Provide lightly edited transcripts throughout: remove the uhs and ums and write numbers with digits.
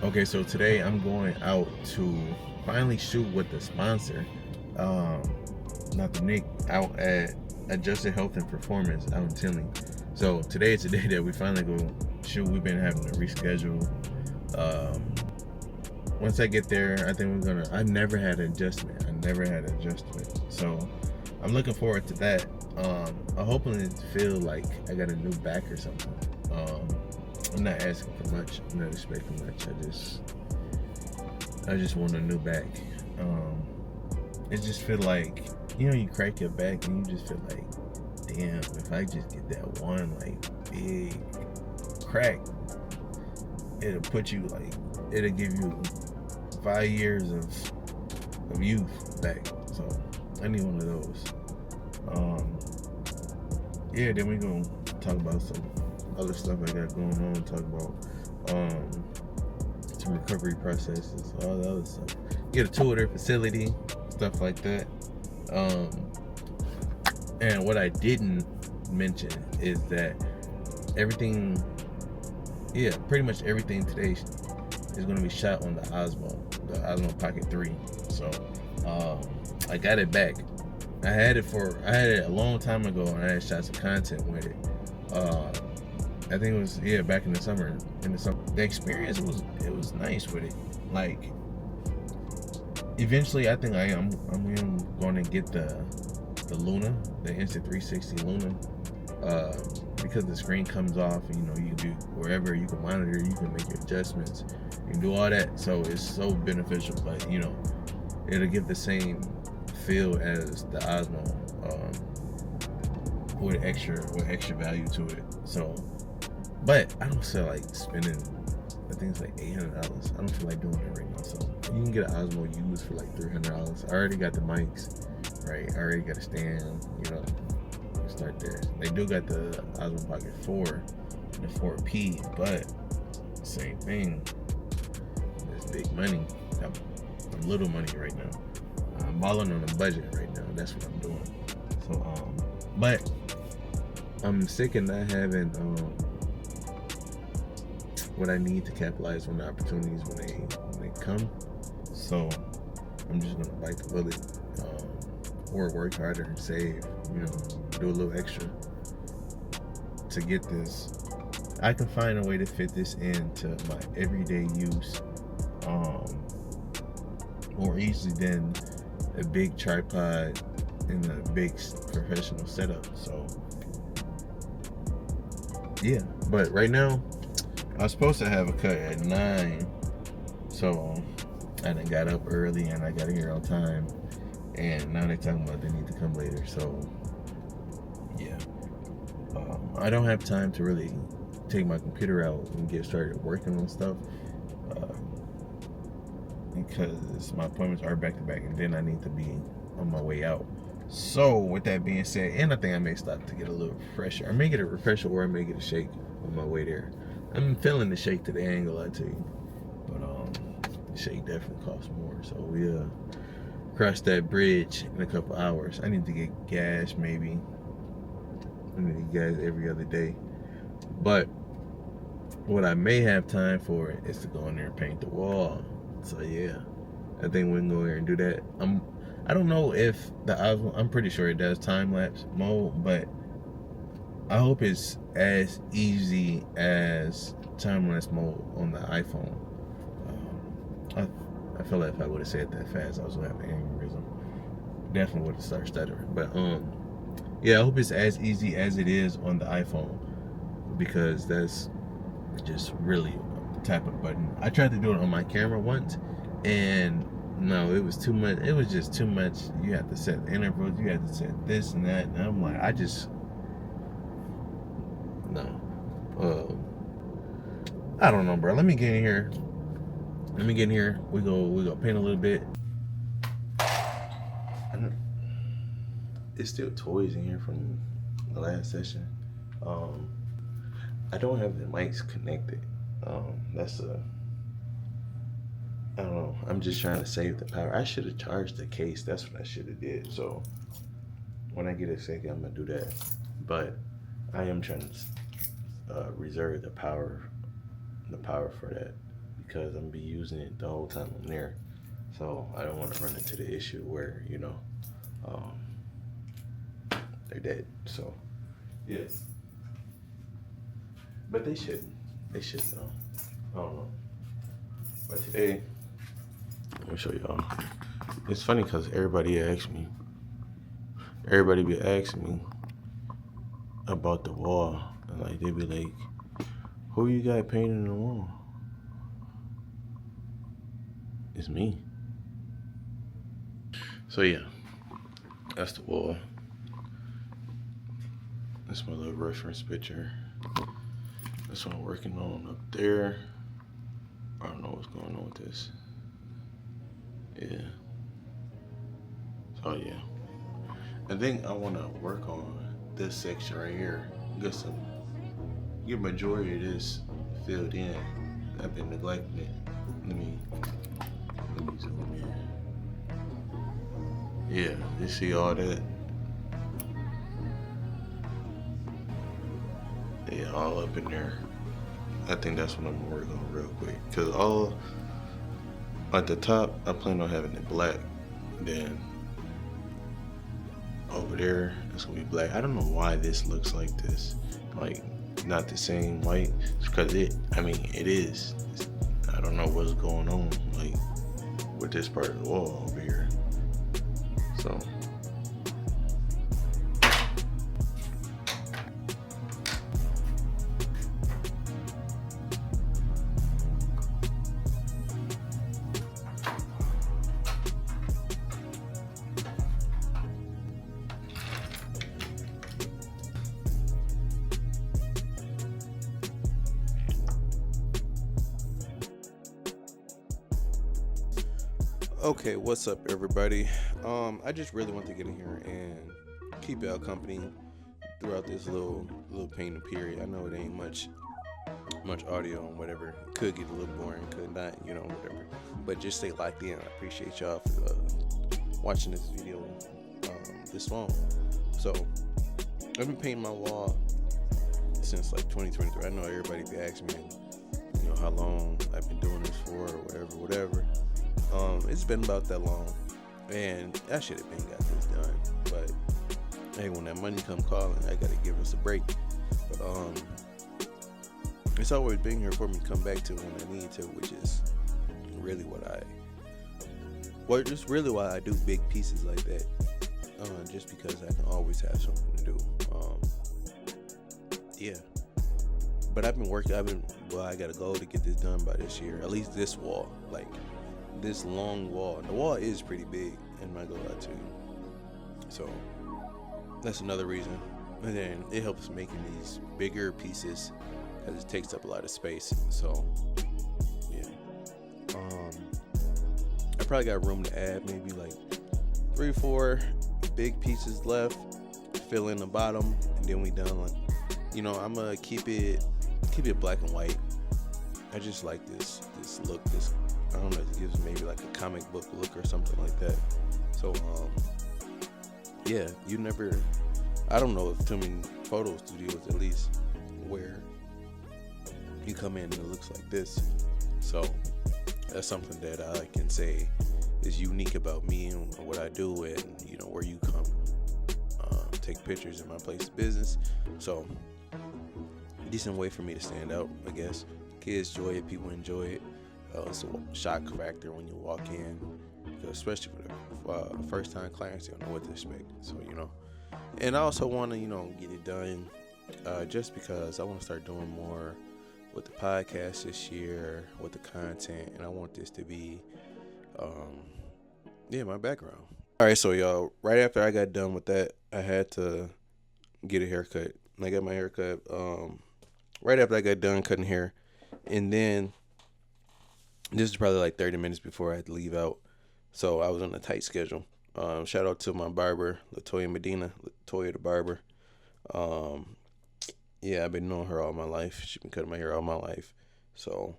Okay, so today I'm going out to finally shoot with the sponsor, um, not the Nick, out at Adjusted Health and Performance out in Tinley. So today is the day that we finally go shoot. We've been having to reschedule. Um, Once I get there, I think we're gonna. I never had an adjustment. I never had an adjustment. So I'm looking forward to that. I'm hoping it feel like I got a new back or something. I'm not asking for much. I'm not expecting much. I just want a new back. Um, it just feel like, you crack your back and you just feel like, damn, if I just get that one like big crack, it'll give you 5 years of youth back. So I need one of those. Um, yeah, then we gonna talk about some other stuff I got going on. Talk about some recovery processes, all the other stuff. Get a tour of their facility, stuff like that. Um, and what I didn't mention is that everything, yeah, pretty much everything today is going to be shot on the Osmo Pocket 3. So I got it back. I had it a long time ago, and I had shot some content with it. I think it was, yeah, back in the summer. The experience was nice with it. Like, eventually, I think I'm going to get the Luna, the Insta360 Luna, because the screen comes off. And, you can do wherever you can monitor, you can make your adjustments, you can do all that. So it's so beneficial. But it'll give the same feel as the Osmo, with extra value to it. So, but I don't feel like spending. I think it's like $800. I don't feel like doing it right now. So you can get an Osmo used for like $300. I already got the mics, right? I already got a stand. Start there. They do got the Osmo Pocket 4, the 4P, but same thing. It's big money. I'm little money right now. I'm balling on a budget right now. That's what I'm doing. So, but I'm sick of not having what I need to capitalize on the opportunities when they come. So I'm just gonna bite the bullet, or work harder and save. Do a little extra to get this. I can find a way to fit this into my everyday use, more easily than a big tripod and a big professional setup. So yeah, but right now I was supposed to have a cut at 9, so I done got up early and I got here on time, and now they're talking about they need to come later. So yeah, I don't have time to really take my computer out and get started working on stuff, because my appointments are back to back, and then I need to be on my way out. So with that being said, and I think I may stop to get a little refresher. I may get a refresher, or I may get a shake on my way there. I'm feeling the shake today, I ain't gonna lie to you. But the shake definitely costs more. So we'll cross that bridge in a couple hours. I need to get gas maybe. I need to get gas every other day. But what I may have time for is to go in there and paint the wall. So yeah, I think we can go here and do that. I don't know if the Osmo, I'm pretty sure it does time lapse mode, but I hope it's as easy as time lapse mode on the iPhone. I feel like if I would have said that fast, I was gonna have an aneurysm. Definitely would have started stuttering. But yeah, I hope it's as easy as it is on the iPhone, because that's just really tap a button. I tried to do it on my camera once, and no, it was too much. It was just too much. You have to set intervals, you have to set this and that, and I'm like, no. I don't know, bro. Let me get in here. We go paint a little bit. It's still toys in here from the last session. I don't have the mics connected. I don't know. I'm just trying to save the power. I should have charged the case. That's what I should have did. So when I get a second, I'm gonna do that. But I am trying to reserve the power for that, because I'm gonna be using it the whole time I'm there. So I don't want to run into the issue where, um, they're dead. So yes, but they shouldn't. They shouldn't though. I don't know. But today, let me show y'all. It's funny because everybody be asking me about the wall, and like they be like, "Who you got painting the wall?" It's me. So yeah, that's the wall. That's my little reference picture. That's what I'm working on up there. I don't know what's going on with this. Yeah. So yeah. I think I want to work on this section right here. Get majority of this filled in. I've been neglecting it. Let me zoom in. Yeah, you see all that? Yeah, all up in there. I think that's what I'm gonna work on real quick. Cause all at the top, I plan on having it black. Then over there, it's gonna be black. I don't know why this looks like this. Like not the same white. It's because it is. I don't know what's going on like with this part of the wall over here. So okay, what's up everybody? I just really want to get in here and keep y'all company throughout this little painting period. I know it ain't much audio and whatever. It could get a little boring, could not, whatever. But just stay locked in. I appreciate y'all for watching this video this long. So I've been painting my wall since like 2023. I know everybody be asking me, how long I've been doing this for or whatever. It's been about that long, and I should have been got this done. But hey, when that money come calling, I gotta give us a break. But it's always been here for me to come back to when I need to, which is really just really why I do big pieces like that. Just because I can always have something to do. Yeah. But I got a goal to get this done by this year. At least this wall, like this long wall. The wall is pretty big, and I go out too. So that's another reason. And then it helps making these bigger pieces because it takes up a lot of space. So yeah. I probably got room to add maybe like 3 or 4 big pieces left. Fill in the bottom, and then we done. Like, I'm gonna keep it black and white. I just like this look. I don't know, it gives maybe like a comic book look or something like that. So yeah, I don't know if too many photo studios at least where you come in and it looks like this. So that's something that I can say is unique about me and what I do, and where you come take pictures in my place of business. So decent way for me to stand out, I guess. Kids enjoy it, people enjoy it. It's a shock factor when you walk in, especially for the first time clients. They don't know what to expect. So and I also want to get it done just because I want to start doing more with the podcast this year, with the content, and I want this to be my background. All right, so y'all, right after I got done with that, I had to get a haircut. And I got my haircut right after I got done cutting hair, and then this is probably like 30 minutes before I had to leave out. So I was on a tight schedule. Shout out to my barber, Latoya Medina, Latoya the barber. Yeah, I've been knowing her all my life. She's been cutting my hair all my life. So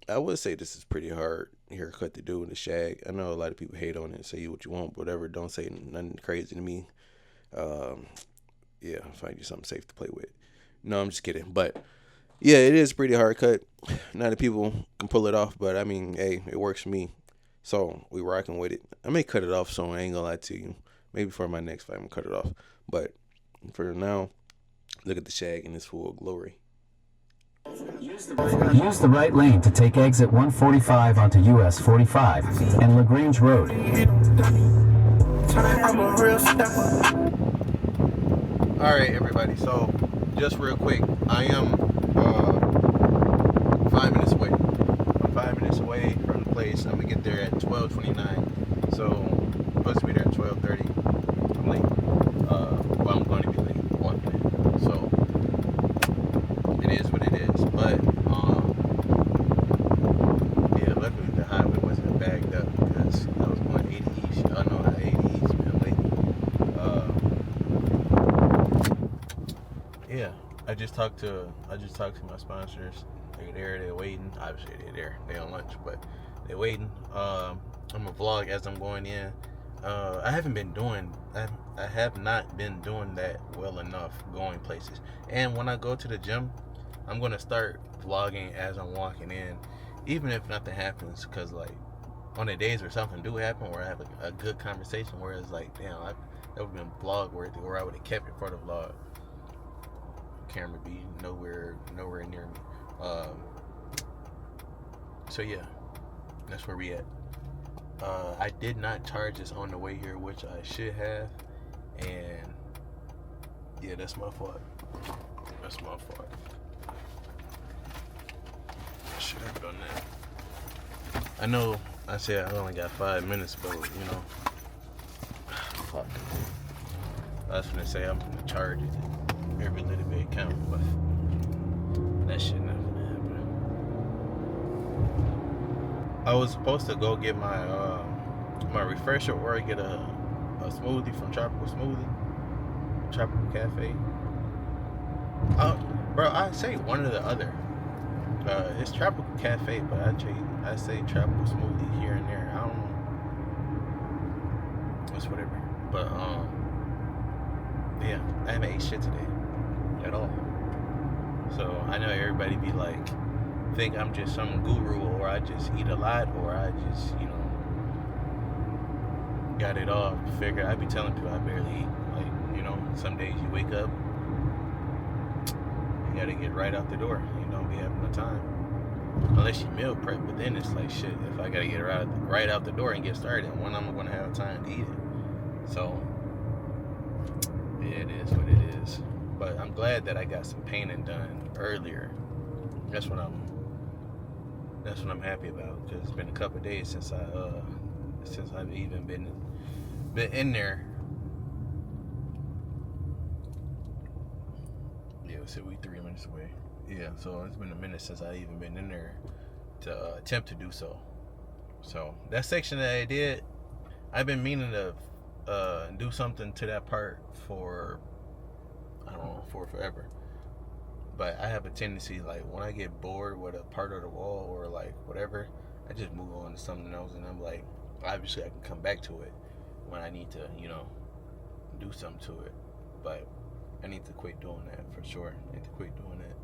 I would say this is pretty hard haircut to do in the shag. I know a lot of people hate on it, say what you want, whatever. Don't say nothing crazy to me. Yeah, I'll find you something safe to play with. No, I'm just kidding. But Yeah, it is pretty hard cut. Not that people can pull it off, but I mean, hey, it works for me. So we rocking with it. I may cut it off soon. I ain't gonna lie to you. Maybe for my next fight, I'm gonna cut it off. But for now, look at the shag in its full glory. Use the right lane to take exit 145 onto US 45 and LaGrange Road. Alright, everybody, so just real quick, I am 5 minutes away. I'm 5 minutes away from the place. I'm gonna get there at 12:29. So I'm supposed to be there at 12:30. I'm late. Well, I'm going to be late. 1 minute. So it is what it is. But yeah, luckily the highway wasn't bagged up because I was going 80 east. Y'all know how 80 east been lately. Yeah, I just talked to my sponsors. They're there, they're waiting. Obviously they're there, they're on lunch, but they're waiting. I'm gonna vlog as I'm going in. I have not been doing that well enough going places. And when I go to the gym, I'm gonna start vlogging as I'm walking in, even if nothing happens. Cause like on the days where something do happen, or I have a good conversation, where it's like, damn, that would have been vlog worthy, or I would have kept it for the vlog. Camera be nowhere near me. So yeah, that's where we at. I did not charge this on the way here, which I should have, and yeah, that's my fault. That's my fault. I should have done that. I know I said I only got 5 minutes, but you know, fuck. I was gonna say I'm gonna charge it. Every little bit count, but that shit not gonna happen. I was supposed to go get my my refresher, or get a smoothie from Tropical Cafe. Bro, I say one or the other. It's Tropical Cafe, but I say Tropical Smoothie here and there. I don't know. It's whatever. But yeah, I haven't ate shit today at all. So I know everybody be like, think I'm just some guru, or I just eat a lot, or I just, you know, got it all figured. I be telling people I barely eat. Like, you know, some days you wake up, you gotta get right out the door. You don't be having no time. Unless you meal prep, but then it's like, shit, if I gotta get right out the door and get started, when I'm gonna have time to eat it? So, yeah, it is what it is. But I'm glad that I got some painting done earlier. That's what I'm happy about, because it's been a couple of days since I've even been in there. Yeah, so we 3 minutes away. Yeah, so it's been a minute since I even been in there to attempt to do so. So that section that I did, I've been meaning to do something to that part for, I don't know, for forever. But I have a tendency, like, when I get bored with a part of the wall or like whatever, I just move on to something else, and I'm like, obviously I can come back to it when I need to, you know, do something to it. But I need to quit doing that for sure. I need to quit doing that.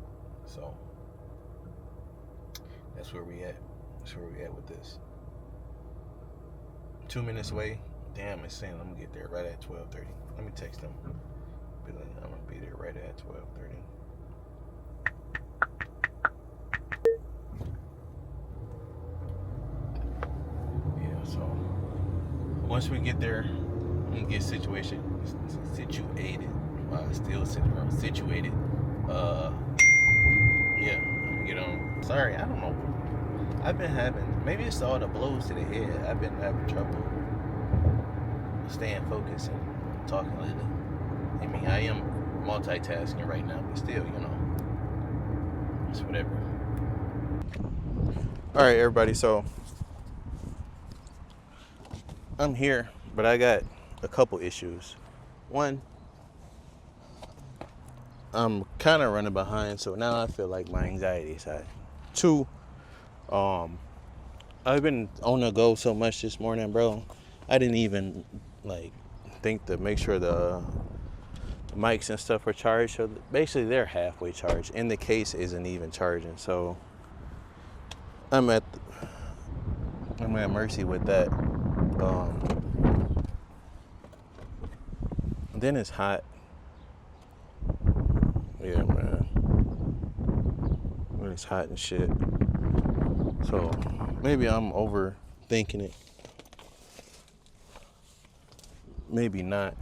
So that's where we at. That's where we at with this. 2 minutes away. Damn, it's saying I'm gonna get there right at 12:30. Let me text them. Be like, I'm gonna be there right at 12:30. Yeah, so once we get there, I'm gonna get situated. Still sitting around situated. Yeah, I'm gonna get on. Sorry, I don't know. I've been having, maybe it's all the blows to the head. I've been having trouble staying focused and talking lately. I mean, I am multitasking right now, but still, you know, it's whatever. All right, everybody. So I'm here, but I got a couple issues. One, I'm kind of running behind, so now I feel like my anxiety is high. Two, I've been on the go so much this morning, bro. I didn't even like think to make sure the mics and stuff are charged. So basically they're halfway charged and the case isn't even charging. So I'm at mercy with that. Then it's hot. Yeah, man. When it's hot and shit. So maybe I'm overthinking it. Maybe not.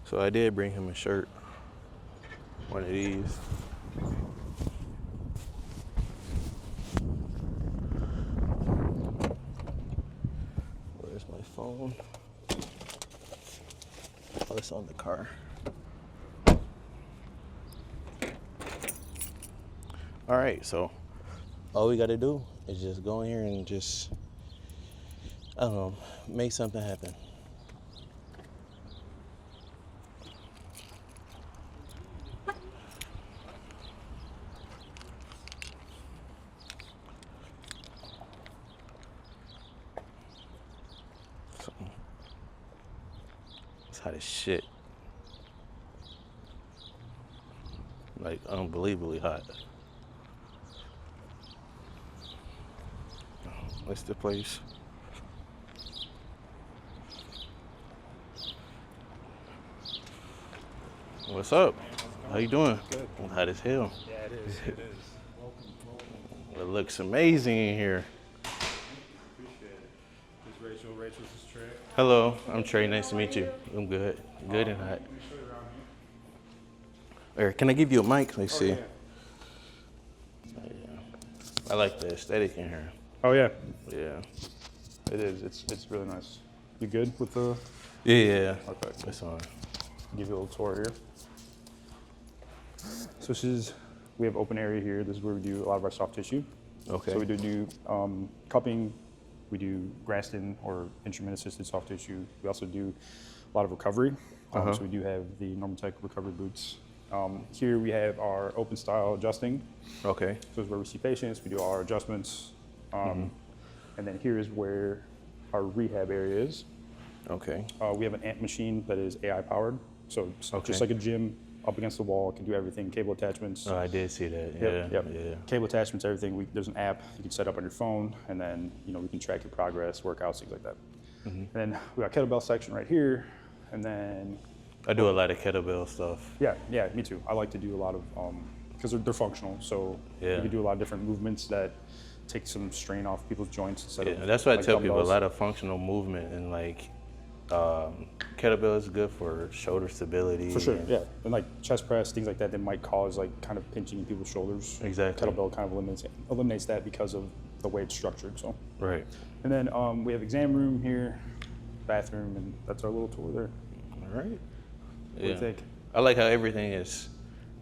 So I did bring him a shirt. One of these. Where's my phone? Oh, it's on the car. All right, so all we gotta do is just go in here and just, I don't know, make something happen. So, it's hot as shit. Like, unbelievably hot. That's the place. What's up? How you doing? Good. Hot as hell. Yeah, it is. It is. Welcome. It looks amazing in here. Appreciate it. This is Rachel. Rachel's is Trey. Hello, I'm Trey. Nice to meet you. I'm good. Good and hot. Let me show you around here. Eric, can I give you a mic? Let's see. Yeah. I like the aesthetic in here. Oh yeah, Yeah. it is. It's really nice. You good with the? Yeah. Okay. That's on. Give you a little tour here. So we have open area here. This is where we do a lot of our soft tissue. Okay. So we do cupping, we do Graston or instrument-assisted soft tissue. We also do a lot of recovery. So we do have the Normatec recovery boots. Here we have our open style adjusting. Okay. So this is where we see patients, we do all our adjustments. And then here is where our rehab area is. Okay. We have an AMP machine that is AI powered. So it's just like a gym, up against the wall, it can do everything, cable attachments. Oh, I did see that. Yep. Yeah. Cable attachments, everything. There's an app you can set up on your phone, and then we can track your progress, workouts, things like that. And then we got kettlebell section right here, and then I do a lot of kettlebell stuff. yeah, me too. I like to do a lot of because they're functional, so you can do a lot of different movements that take some strain off people's joints instead of That's why I like tell people a dumbbells. lot of functional movement and like kettlebell is good for shoulder stability. For sure, and- yeah. And like chest press, things like that, that might cause like kind of pinching in people's shoulders. Exactly. Kettlebell kind of eliminates that because of the way it's structured. So, Right. and then we have exam room here, bathroom, and that's our little tour there. All right. What do you think? I like how everything is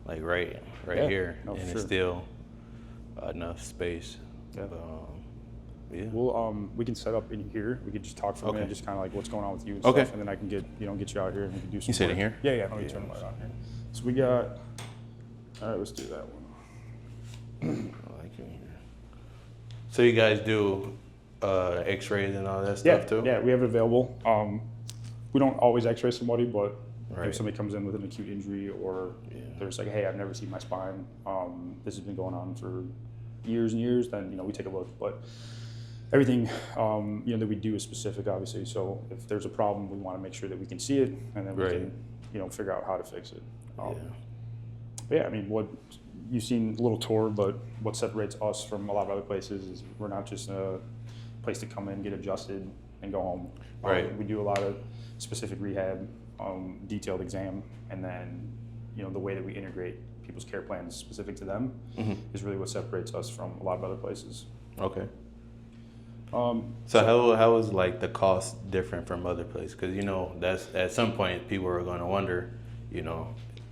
like right Yeah, here, no, for and sure. it's still enough space. Yeah. Yeah. We'll we can set up in here. We could just talk for a minute, just kind of like what's going on with you and Okay. stuff, and then I can get you out here and we can do some. You sit in work. here? Yeah. Let me turn the light on here. So we got. All right, let's do that one. I like it in here. So you guys do X-rays and all that stuff too? Yeah, we have it available. We don't always X-ray somebody, but Right. if somebody comes in with an acute injury or there's like, hey, I've never seen my spine. This has been going on for years and years. Then we take a look. But everything that we do is specific, obviously. So if there's a problem, we want to make sure that we can see it, and then we can figure out how to fix it. But yeah, I mean, what you've seen a little tour, but what separates us from a lot of other places is we're not just a place to come in, get adjusted, and go home. Right. We do a lot of specific rehab, detailed exam, and then the way that we integrate people's care plans specific to them is really what separates us from a lot of other places. Okay. So how is like the cost different from other places? Because that's at some point people are going to wonder, Of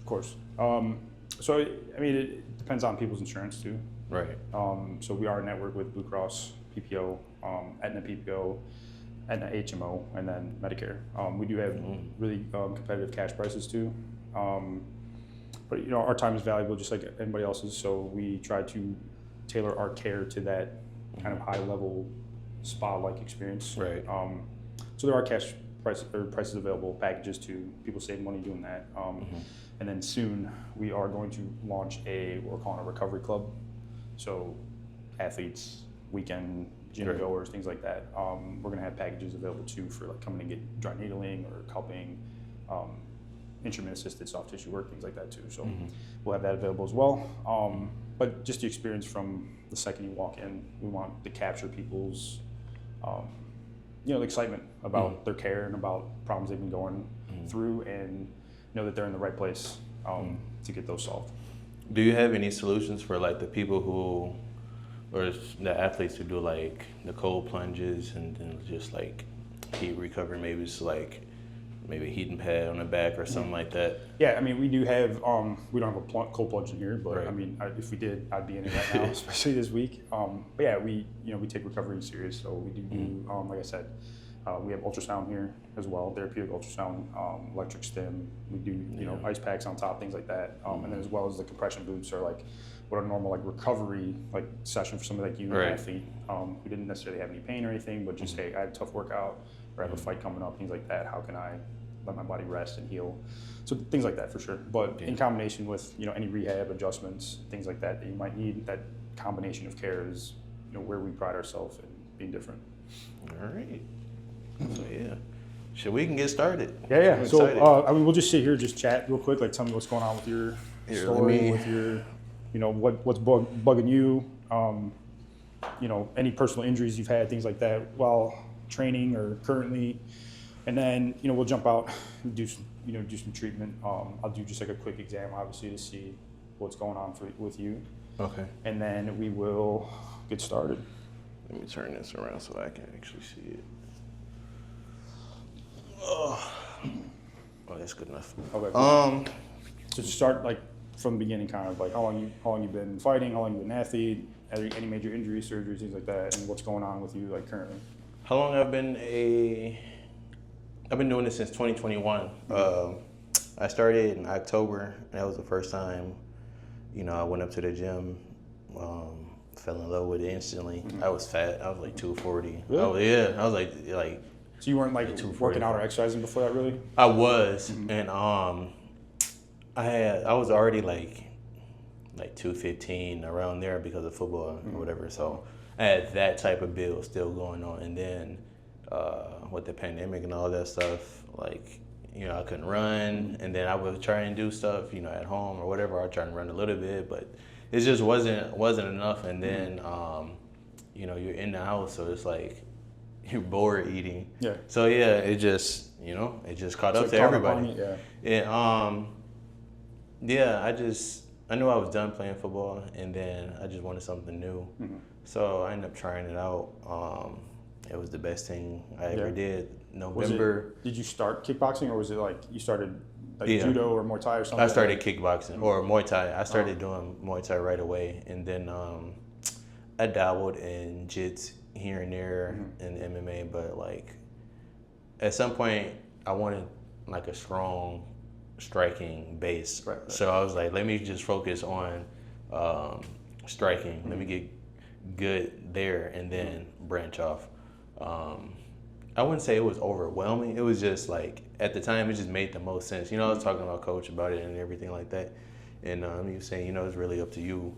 course. So I mean, it depends on people's insurance too. Right. So we are a network with Blue Cross, PPO, Aetna PPO, Aetna HMO, and then Medicare. We do have really competitive cash prices too. But our time is valuable just like anybody else's, so we try to tailor our care to that kind of high level spa-like experience. Right. So there are cash prices available, packages too. People save money doing that. And then soon we are going to launch what we're calling a recovery club. So athletes, weekend gym goers, things like that. We're going to have packages available too for like coming to get dry needling or cupping, instrument assisted soft tissue work, things like that too. So we'll have that available as well. But just the experience from the second you walk in, we want to capture people's the excitement about their care and about problems they've been going through, and know that they're in the right place to get those solved. Do you have any solutions for like the people who, or the athletes who do like the cold plunges and then just like heat recovery? Maybe it's like maybe a heating pad on the back or something like that. Yeah, I mean, we do have, we don't have a cold plunge in here, but Right. I mean, if we did, I'd be in it right now, especially this week. But yeah, we take recovery serious, so we do, like I said, we have ultrasound here as well, therapeutic ultrasound, electric stim. We do, ice packs on top, things like that. And then as well as the compression boots are like what a normal like recovery like session for somebody like you, an athlete, who didn't necessarily have any pain or anything, but just, hey, I had a tough workout or I have a fight coming up, things like that. How can I let my body rest and heal? So things like that for sure. But in combination with, any rehab adjustments, things like that you might need, that combination of care is, where we pride ourselves in being different. All right. So yeah, we can get started. Yeah. I'm So excited. we'll just sit here, just chat real quick. Like, tell me what's going on with your story, with your, what's bugging you. Any personal injuries you've had, things like that while training or currently. And then, we'll jump out and do some treatment. I'll do just like a quick exam, obviously, to see what's going on with you. Okay. And then we will get started. Let me turn this around so I can actually see it. Oh, that's good enough. Okay. Cool. So just start like from the beginning, kind of like how long you been fighting, how long you been an athlete, any major injuries, surgeries, things like that, and what's going on with you like currently. How long I've been doing this since 2021. I started in October. That was the first time, I went up to the gym, fell in love with it instantly. I was fat. I was like 240. Really? I was like. So you weren't like working out or exercising before that, really? I was, and I was already like 215 around there because of football or whatever. So I had that type of build still going on, and then with the pandemic and all that stuff, like I couldn't run, and then I would try and do stuff at home or whatever. I tried to run a little bit, but it just wasn't enough. And then you're in the house, so it's like you're bored eating. Yeah. So yeah, it just caught up to everybody. And I knew I was done playing football, and then I just wanted something new. So I ended up trying it out. It was the best thing I ever did. November. Did you start kickboxing, or was it like you started like judo or Muay Thai or something? I started kickboxing or Muay Thai. I started doing Muay Thai right away, and then I dabbled in jits here and there in MMA, but like at some point I wanted like a strong striking base. Right. So I was like, let me just focus on striking. Let me get good there and then branch off. I wouldn't say it was overwhelming. It was just like at the time it just made the most sense. I was talking to my coach about it and everything like that, and he was saying, it's really up to you.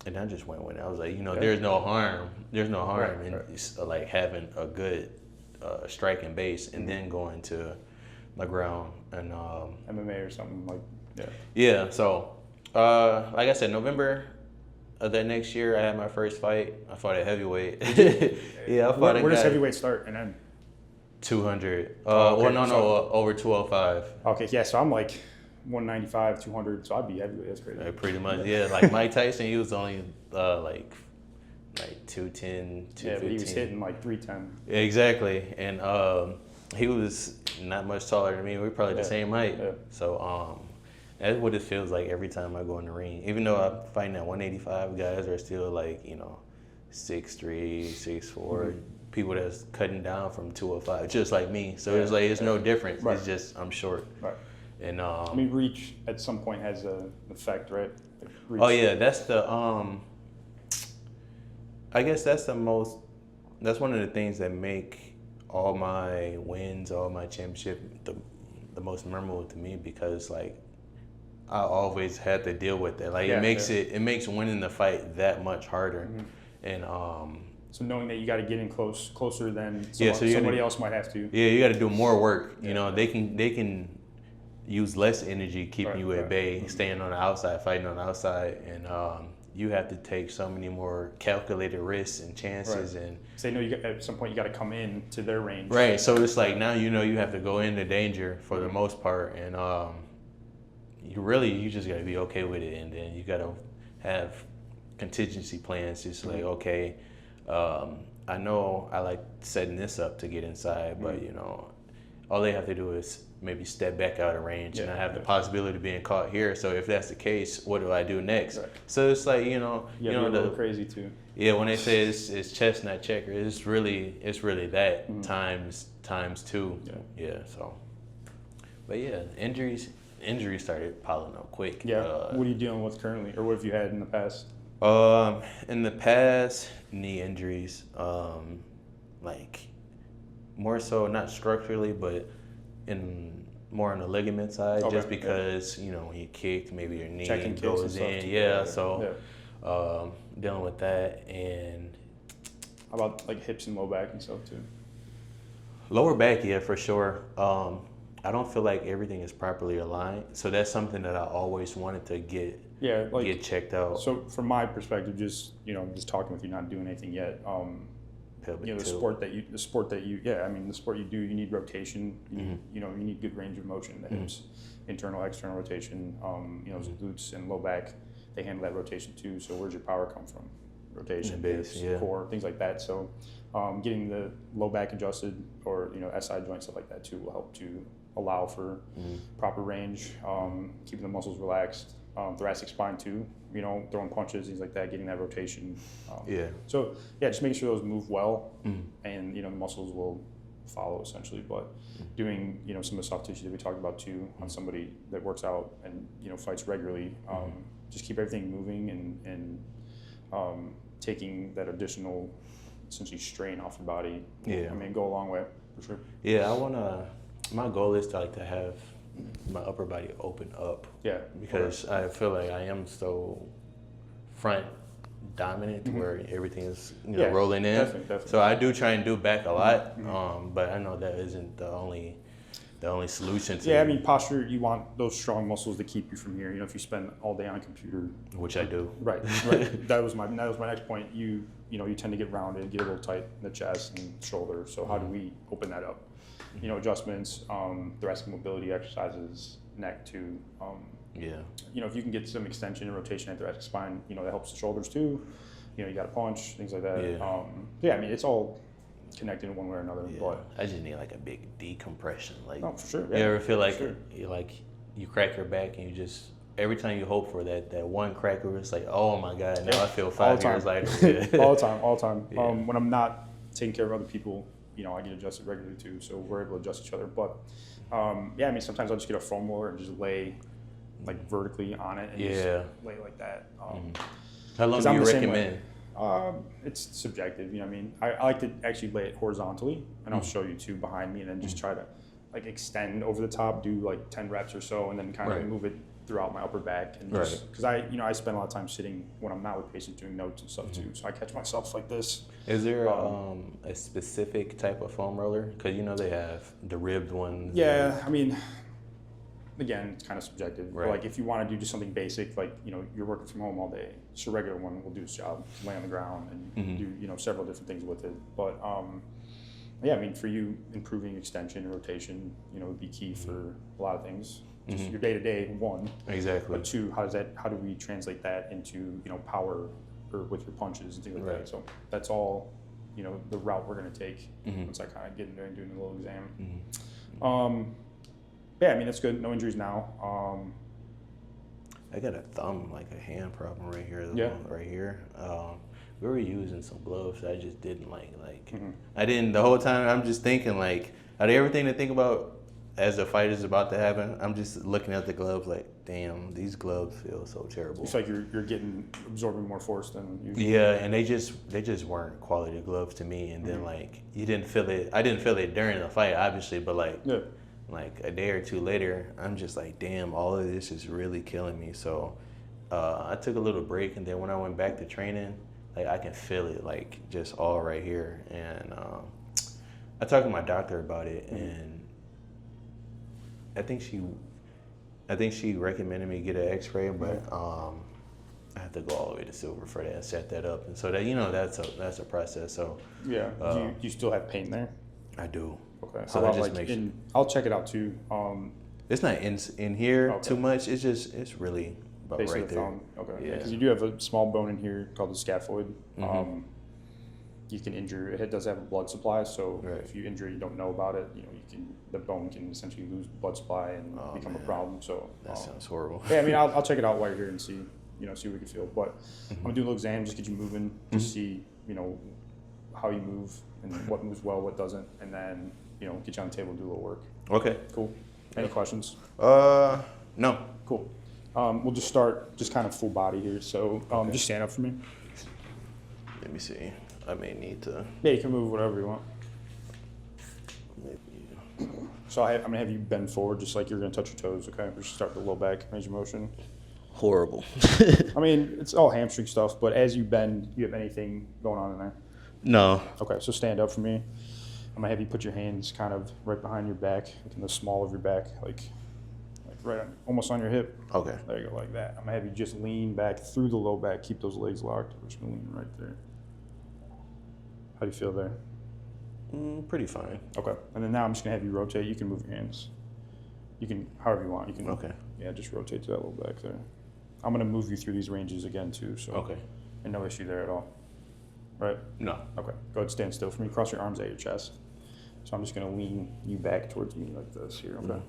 And I just went with it. I was like, there's no harm. There's no harm in like having a good striking base and then going to the ground and MMA or something like Yeah. So like I said, November of that next year, I had my first fight. I fought at heavyweight. Yeah, I fought. Where does heavyweight start and end? 200. Okay, over 205. Okay, yeah. So I'm like 195, 200, so I'd be heavyweight. That's crazy. Pretty much, yeah. Like Mike Tyson, he was only like 210, 215. Yeah, but he was hitting like 310. Exactly, and he was not much taller than me. We were probably the same height. Yeah. So that's what it feels like every time I go in the ring. Even though I'm fighting at 185, guys are still like 6'3", 6'4". People that's cutting down from 205, just like me. So it's like it's no different. Right. It's just I'm short. Right. And I mean, reach at some point has an effect, right? Like reach. oh yeah, that's the I guess that's one of the things that make all my wins, all my championship the most memorable to me, because like I always had to deal with it. Like it makes winning the fight that much harder. And so knowing that you got to get in closer than somebody else might have to. Yeah, you got to do more work. You know, they can use less energy keeping you at bay, staying on the outside, fighting on the outside, and you have to take so many more calculated risks and chances. And so they know at some point you got to come in to their range. Right. So it's like now you have to go into danger for the most part, and you just got to be okay with it, and then you got to have contingency plans. Just like, okay, I know I like setting this up to get inside, but all they have to do is maybe step back out of range, and I have the possibility of being caught here. So if that's the case, what do I do next? Right. So it's like a little crazy too. Yeah, when they say it's chess not checker, it's really that times two. Yeah. So, but yeah, injuries started piling up quick. Yeah. What are you dealing with currently, or what have you had in the past? In the past, knee injuries, like more so not structurally, but more on the ligament side, just because when you kicked, maybe your knee goes in. So dealing with that. And how about like hips and low back and stuff too? Lower back, yeah, for sure. I don't feel like everything is properly aligned, so that's something that I always wanted to get checked out. So from my perspective, just talking with you, not doing anything yet. The sport you do, you need rotation. You need good range of motion. The hips, internal, external rotation. Glutes and low back, they handle that rotation too. So where's your power come from? Rotation, base, core, things like that. So getting the low back adjusted, or SI joint, stuff like that too, will help to allow for proper range, keeping the muscles relaxed. Thoracic spine too, throwing punches, things like that, getting that rotation. So just making sure those move well, and the muscles will follow essentially. But doing some of the soft tissue that we talked about too on somebody that works out and fights regularly, just keep everything moving and taking that additional essentially strain off your body. Go a long way for sure. My goal is to have my upper body open up. Because I feel like I am so front dominant where everything is rolling in. Definitely. So I do try and do back a lot, but I know that isn't the only solution to it. Posture, you want those strong muscles to keep you from here. If you spend all day on a computer, which I do. Right. that was my next point. You tend to get rounded, get a little tight in the chest and shoulder. So how do we open that up? Adjustments, thoracic mobility exercises, neck too. If you can get some extension and rotation at the thoracic spine, that helps the shoulders too. You got to punch, things like that. It's all connected in one way or another. But I just need like a big decompression. Like, for sure. You ever feel like you crack your back and you just every time you hope for that one crack where it's like, oh my God, now I feel 5 years later. all the time. When I'm not taking care of other people, I get adjusted regularly too, so we're able to adjust each other. But sometimes I'll just get a foam roller and just lay like vertically on it and just lay like that. How long do you recommend? It's subjective. I like to actually lay it horizontally, and I'll show you too behind me, and then just try to like extend over the top, do like 10 reps or so, and then kind of move it throughout my upper back, and just because I spend a lot of time sitting when I'm not with patients doing notes and stuff too, so I catch myself like this. Is there a specific type of foam roller? Because they have the ribbed ones. Again, it's kind of subjective. Right. Like if you want to do just something basic, like you're working from home all day, just a regular one will do its job. Lay on the ground and do several different things with it. But for you, improving extension and rotation, would be key for a lot of things. Just your day-to-day, one. Exactly. But two, how do we translate that into, power or with your punches and things like that. So that's all, the route we're going to take once I kind of get in there and doing a little exam. That's good. No injuries now. I got a thumb, like a hand problem right here. Right here. We were using some gloves I just didn't like. I didn't, the whole time I'm just thinking like, out of everything to think about, as the fight is about to happen, I'm just looking at the gloves like, damn, these gloves feel so terrible. It's like you're getting absorbing more force than usual. Yeah, and they just weren't quality gloves to me. And then like you didn't feel it. I didn't feel it during the fight, obviously, but like like a day or two later, I'm just like, damn, all of this is really killing me. So I took a little break, and then when I went back to training, like I can feel it like just all right here. And I talked to my doctor about it, and I think she recommended me get an X-ray, but I have to go all the way to Silver for that and set that up, and so that that's a process. So yeah, do you still have pain there? I do. Okay, So how I about just like make I'll check it out too. It's not in here Okay. too much. It's really about Base right of the there. thumb. Okay, Yeah. because you do have a small bone in here called the scaphoid. You can injure. It does have a blood supply, so Right. if you injure, you don't know about it. The bone can essentially lose blood supply and become a problem. So That sounds horrible. yeah, I mean, I'll check it out while you're here and see what we can feel. But I'm gonna do a little exam, just get you moving, just see how you move and what moves well, what doesn't, and then get you on the table and do a little work. Okay. Cool. Any questions? No. Cool. We'll just start just kind of full body here. So just stand up for me. Let me see. I may need to. Yeah, you can move whatever you want. Maybe. So I'm gonna have you bend forward, just like you're gonna touch your toes. Okay. We should start with the low back range of motion. Horrible. I mean, it's all hamstring stuff, but as you bend, you have anything going on in there? No. Okay. So stand up for me. I'm gonna have you put your hands kind of right behind your back, like in the small of your back, like right almost on your hip. Okay. There you go, like that. I'm gonna have you just lean back through the low back, keep those legs locked. We're just gonna lean right there. How do you feel there? Pretty fine. Okay. And then now I'm just gonna have you rotate. You can move your hands. You can however you want. You can. Okay. Yeah, just rotate to that low back there. I'm gonna move you through these ranges again too. So. Okay. And no issue there at all. Right? No. Okay. Go ahead, stand still for me. Cross your arms at your chest. So I'm just gonna lean you back towards me like this here. Okay.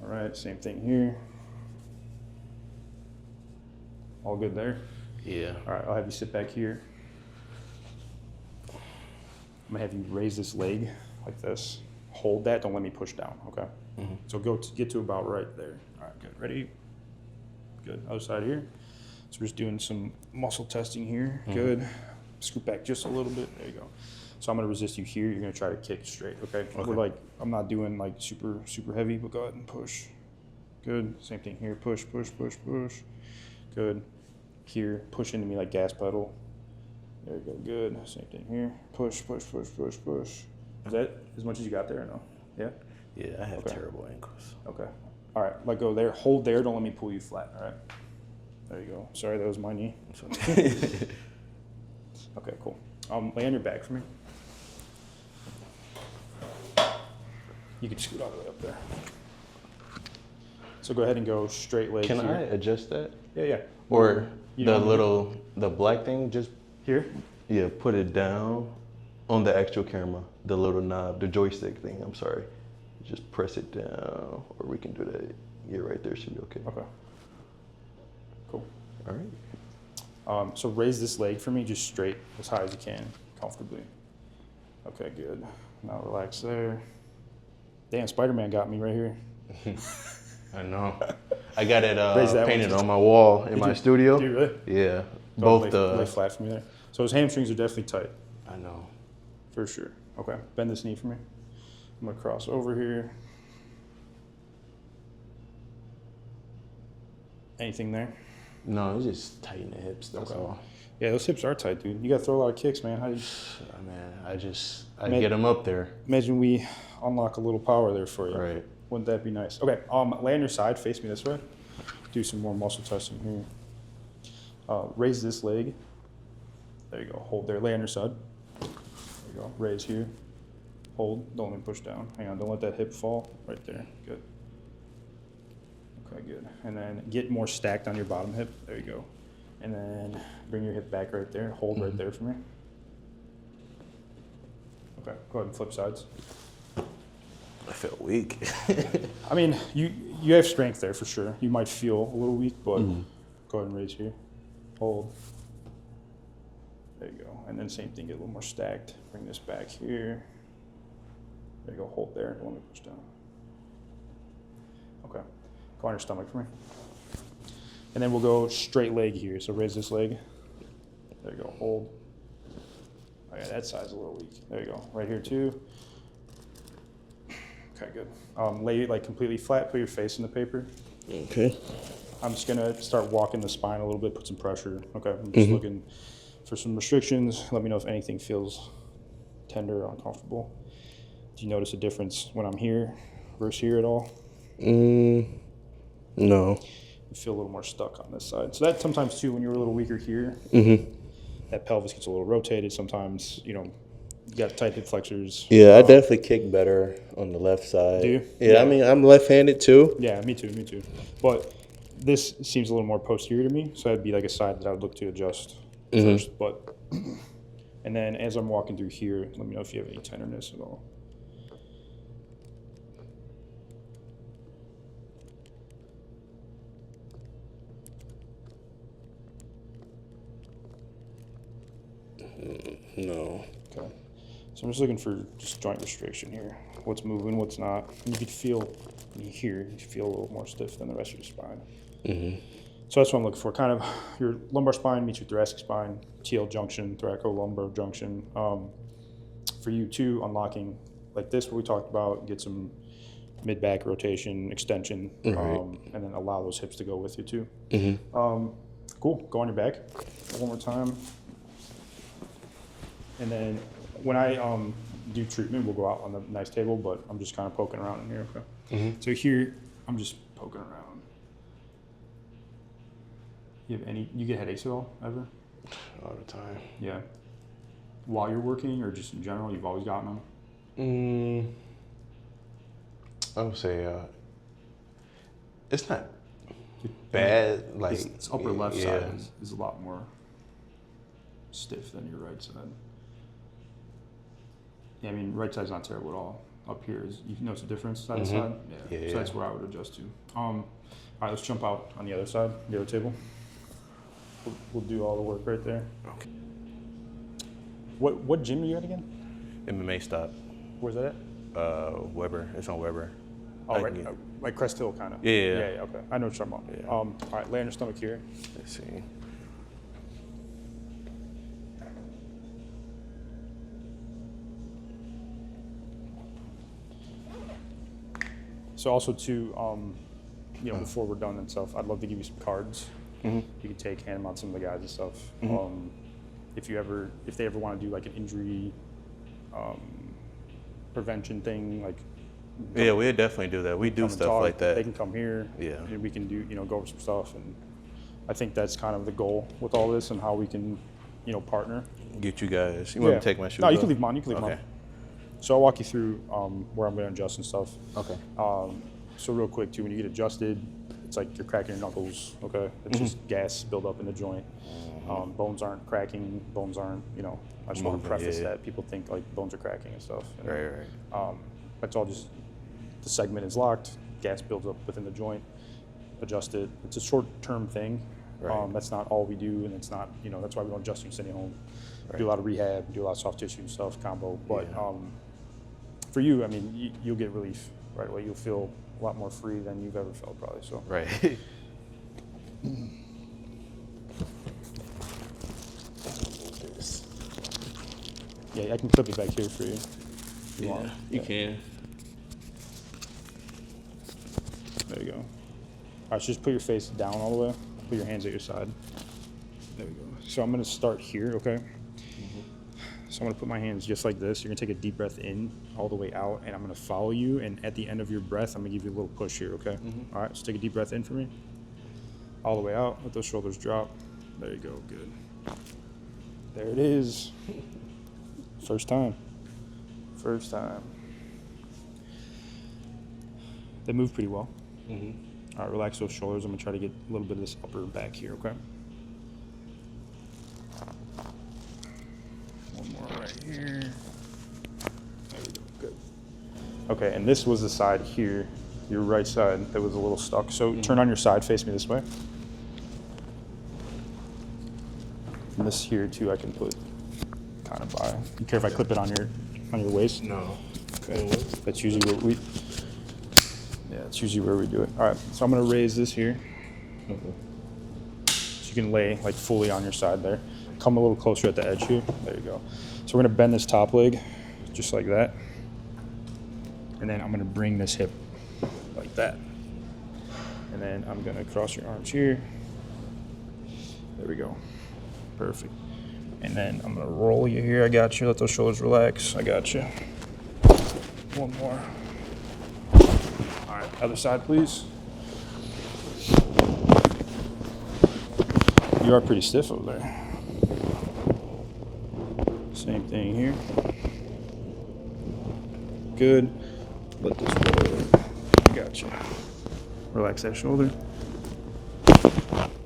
All right. Same thing here. All good there. Yeah. All right. I'll have you sit back here. I'm gonna have you raise this leg like this. Hold that. Don't let me push down. Okay. So get to about right there. All right. Good. Ready? Good. Other side here. So we're just doing some muscle testing here. Good. Scoot back just a little bit. There you go. So I'm gonna resist you here. You're gonna try to kick straight. Okay. We're like I'm not doing like super heavy, but go ahead and push. Good. Same thing here. Push, push, push, push. Good. Here, push into me like gas pedal. There you go. Good. Same thing here. Push, push, push, push, push. Is that as much as you got there or no? Yeah? Yeah, I have terrible ankles. Okay. All right. Let go there. Hold there. Don't let me pull you flat. All right. There you go. Sorry, that was my knee. Okay, cool. Lay on your back for me. You can scoot all the way up there. So go ahead and go straight leg Can here. I adjust that? Yeah. Or You the know- the black thing, just Here? put it down on the actual camera, the little knob, the joystick thing, I'm sorry. Just press it down, or we can do that. Yeah, right there should be okay. Okay. Cool. All right. So raise this leg for me, just straight as high as you can, comfortably. Okay, good. Now relax there. Damn, Spider-Man got me right here. I know. I got it Raise that one. painted on my wall in my studio. Do you really? Yeah. Don't Both lay flat for me there. So his hamstrings are definitely tight, I know. for sure. Okay, bend this knee for me. I'm gonna cross over here. Anything there? No, it's just tighten the hips, that's Okay. all. Yeah, those hips are tight, dude. You gotta throw a lot of kicks, man. I get them up there. Imagine we unlock a little power there for you. Right. Wouldn't that be nice? Okay, lay on your side, face me this way. Do some more muscle testing here. Raise this leg. There you go. Hold there. Lay on your side. There you go. Raise here. Hold. Don't let me push down. Hang on. Don't let that hip fall. Right there. Good. Okay, good. And then get more stacked on your bottom hip. There you go. And then bring your hip back right there. Hold right there for me. Okay, go ahead and flip sides. I felt weak. I mean, you have strength there for sure. You might feel a little weak, but go ahead and raise here. Hold. There you go. And then same thing, get a little more stacked. Bring this back here. There you go, hold there. Let me push down. Okay, go on your stomach for me. And then we'll go straight leg here. So raise this leg. There you go, hold. Oh yeah, that side's a little weak. There you go, right here too. Okay, good. Lay like completely flat, put your face in the paper. Okay. I'm just gonna start walking the spine a little bit, put some pressure. Okay, I'm just looking for some restrictions. Let me know if anything feels tender or uncomfortable. Do you notice a difference when I'm here versus here at all? No. You feel a little more stuck on this side. So that sometimes too, when you're a little weaker here, that pelvis gets a little rotated. Sometimes, you know, you got tight hip flexors. Yeah, I definitely kick better on the left side. Do you? Yeah, I mean, I'm left-handed too. Yeah, me too. But this seems a little more posterior to me, so that'd be like a side that I would look to adjust first. But and then as I'm walking through here, let me know if you have any tenderness at all. No. Okay. So I'm just looking for just joint restriction here. What's moving, what's not. And you could feel here, you feel a little more stiff than the rest of your spine. So that's what I'm looking for. Kind of your lumbar spine meets your thoracic spine, TL junction, thoracolumbar junction. For you too, unlocking like this, what we talked about, get some mid-back rotation, extension, and then allow those hips to go with you too. Cool, go on your back one more time. And then when I do treatment, we'll go out on the nice table, but I'm just kind of poking around in here, okay? So here, I'm just poking around. You get headaches at all, ever? All the time. Yeah. While you're working or just in general, you've always gotten them? I would say it's not bad. Like It's upper left side is a lot more stiff than your right side. Yeah, I mean, right side's not terrible at all. Up here, you notice a difference side to side? Yeah. So that's where I would adjust to. All right, let's jump out on the other side, the other table. We'll do all the work right there. Okay. What gym are you at again? MMA stop. Where's that at? Weber. It's on Weber. Oh, right, like Crest Hill, kind of. Yeah. Okay. I know what you're talking about. Yeah. All right, lay on your stomach here. Let's see. So also too, before we're done and stuff, I'd love to give you some cards. You can take, hand them out to some of the guys and stuff. If they ever want to do like an injury prevention thing, like Yeah, we'll definitely do that. We do stuff like that. They can come here. Yeah. And we can do, go over some stuff. And I think that's kind of the goal with all this and how we can, partner. Get you guys. You want me to take my shoes off? No, you can leave them on. You can leave them on. So I'll walk you through where I'm going to adjust and stuff. Okay. So real quick too, when you get adjusted, it's like you're cracking your knuckles, okay? It's just gas build up in the joint. Bones aren't cracking, bones aren't, I just want to preface that. People think like bones are cracking and stuff. And, Right. That's all just, the segment is locked, gas builds up within the joint, adjust it. It's a short-term thing. Right. That's not all we do, and it's not, that's why we don't adjust you sitting home. Right. Do a lot of rehab, do a lot of soft tissue stuff, combo. But for you, I mean, you'll get relief right away. You'll feel a lot more free than you've ever felt probably, so. Right. Yeah, I can clip it back here for you. If you want. You can. There you go. All right, so just put your face down all the way. Put your hands at your side. There we go. So I'm gonna start here, okay? So I'm gonna put my hands just like this. You're gonna take a deep breath in all the way out, and I'm gonna follow you. And at the end of your breath, I'm gonna give you a little push here, okay? All right, so take a deep breath in for me. All the way out, let those shoulders drop. There you go, good. There it is. First time. They move pretty well. All right, relax those shoulders. I'm gonna try to get a little bit of this upper back here, okay? One more right here. There we go, good. Okay, and this was the side here, your right side that was a little stuck. So turn on your side, face me this way. And this here too, I can put kind of by. Be careful if I clip it on your on your waist? No. Okay. That's usually where that's usually where we do it. All right, so I'm gonna raise this here. Okay. So you can lay like fully on your side there. Come a little closer at the edge here. There you go. So we're gonna bend this top leg just like that. And then I'm gonna bring this hip like that. And then I'm gonna cross your arms here. There we go. Perfect. And then I'm gonna roll you here. I got you. Let those shoulders relax. I got you. One more. All right, other side, please. You are pretty stiff over there. Same thing here. Good. Let this roll. Gotcha. Relax that shoulder.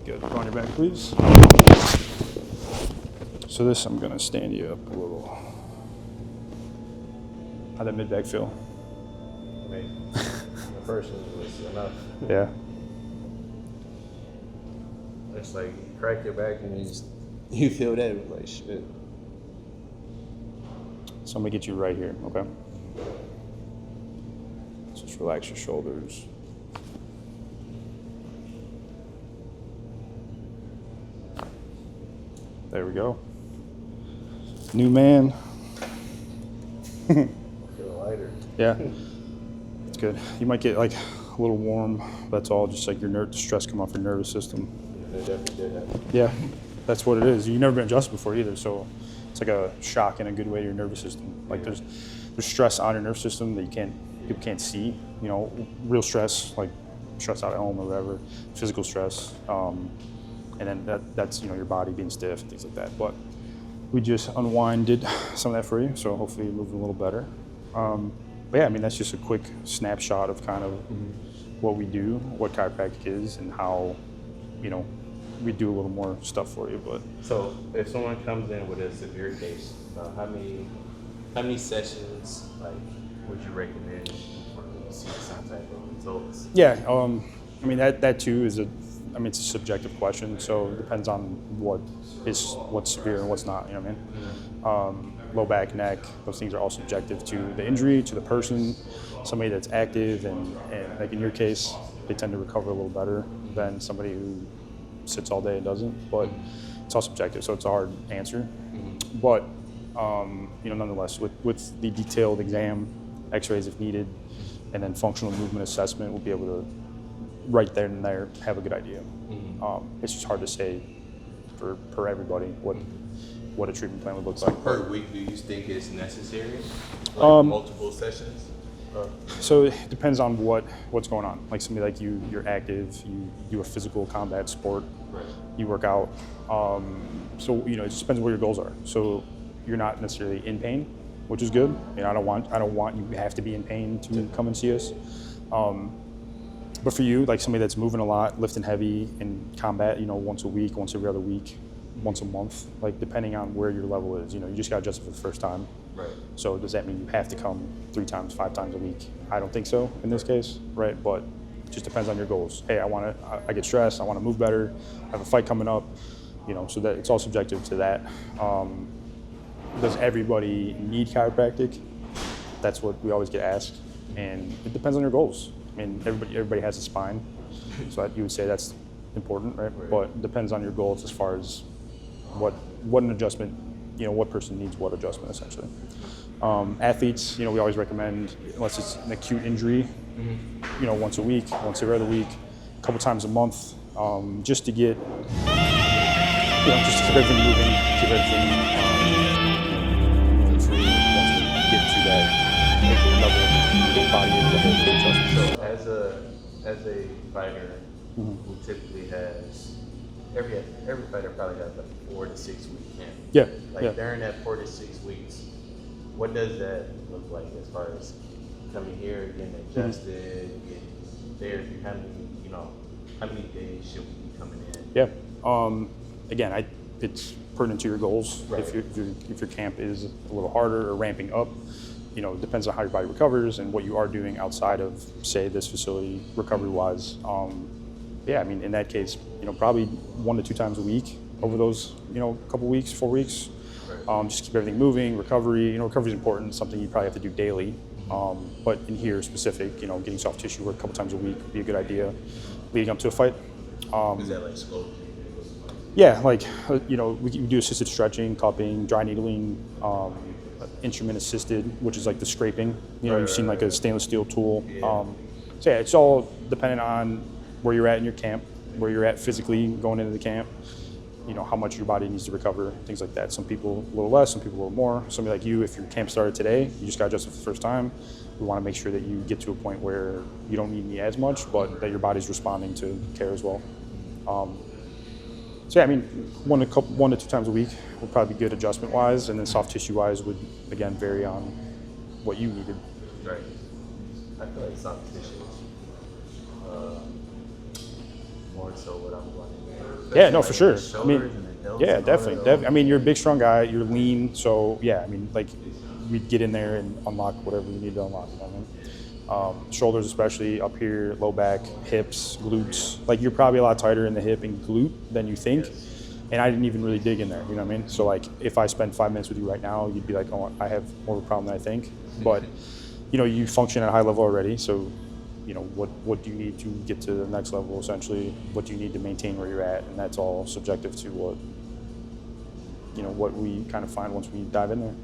Good. Go on your back, please. So this, I'm gonna stand you up a little. How'd that mid-back feel? Wait. The first one was enough. Yeah. It's like you crack your back and you feel that it's like shit. So I'm gonna get you right here, okay? Just relax your shoulders. There we go. New man. Feel lighter. Yeah, it's good. You might get like a little warm. That's all. Just like the stress come off your nervous system. Yeah, it definitely did happen. Yeah, that's what it is. You've never been adjusted before either, so it's like a shock in a good way to your nervous system. Like there's stress on your nervous system that people can't see. You know, real stress, like stress out at home or whatever, physical stress, and then that's your body being stiff and things like that. But we just unwinded some of that for you, so hopefully you're moving a little better. But yeah, I mean that's just a quick snapshot of kind of what we do, what chiropractic is, and how we do a little more stuff for you. But So if someone comes in with a severe case, how many sessions would you recommend for see some type of results? yeah, I mean that too is it's a subjective question, so it depends on what's severe and what's not. You know what I mean? Low back, neck, those things are all subjective to the injury, to the person. Somebody that's active and like in your case, they tend to recover a little better than somebody who sits all day and doesn't. But it's all subjective, so it's a hard answer. But nonetheless, with the detailed exam, X-rays if needed, and then functional movement assessment, we'll be able to right there and there have a good idea. It's just hard to say for everybody what a treatment plan would look like. Per week, do you think it's necessary? Multiple sessions? So it depends on what's going on. Like somebody like you, you're active, you do a physical combat sport, Right. you work out. So it just depends what your goals are. So you're not necessarily in pain, which is good. I don't want you have to be in pain to come and see us. But for you, like somebody that's moving a lot, lifting heavy in combat, once a week, once every other week, once a month, like depending on where your level is, you just got adjusted for the first time. Right. So does that mean you have to come 3 times, 5 times a week? I don't think so in this case, right? But it just depends on your goals. Hey, I get stressed, I want to move better, I have a fight coming up, so that it's all subjective to that. Does everybody need chiropractic? That's what we always get asked, and it depends on your goals. I mean, everybody has a spine, so you would say that's important, right? But it depends on your goals as far as what an adjustment, what person needs what adjustment essentially. Athletes, we always recommend, unless it's an acute injury, once a week, once every other week, a couple times a month, just to get, just to keep everything moving, keep everything moving free once we get to that level of body adjustment. So as a fighter who typically has every fighter probably has a 4 to 6 week camp. Yeah. During that 4 to 6 weeks, what does that look like as far as coming here, getting adjusted, getting therapy? How many days should we be coming in? Yeah. Again, it's pertinent to your goals. Right. If your camp is a little harder or ramping up, it depends on how your body recovers and what you are doing outside of, say, this facility recovery-wise. In that case, probably 1 to 2 times a week over those, couple weeks, 4 weeks. Just keep everything moving. Recovery, recovery is important. It's something you probably have to do daily. But in here specific, getting soft tissue work a couple times a week would be a good idea leading up to a fight. Is that like scope? Yeah, like, we can do assisted stretching, cupping, dry needling, instrument assisted, which is like the scraping. You've seen like a stainless steel tool. Yeah. So yeah, it's all dependent on where you're at in your camp, where you're at physically going into the camp, how much your body needs to recover, things like that. Some people a little less, some people a little more. Somebody like you, if your camp started today, you just got adjusted for the first time, we want to make sure that you get to a point where you don't need me as much, but that your body's responding to care as well. So yeah, I mean, one to two times a week would probably be good adjustment-wise, and then soft tissue-wise would, again, vary on what you needed. Right. I feel like soft tissue more so what I'm wanting. Yeah, no, for sure. I mean, Yeah, definitely. I mean, you're a big, strong guy. You're lean, so yeah. I mean, like, we'd get in there and unlock whatever you need to unlock. Shoulders, especially up here, low back, hips, glutes. Like, you're probably a lot tighter in the hip and glute than you think. And I didn't even really dig in there. You know what I mean? So like, if I spend 5 minutes with you right now, you'd be like, oh, I have more of a problem than I think. But you function at a high level already. So, what do you need to get to the next level? Essentially, what do you need to maintain where you're at? And that's all subjective to what we kind of find once we dive in there.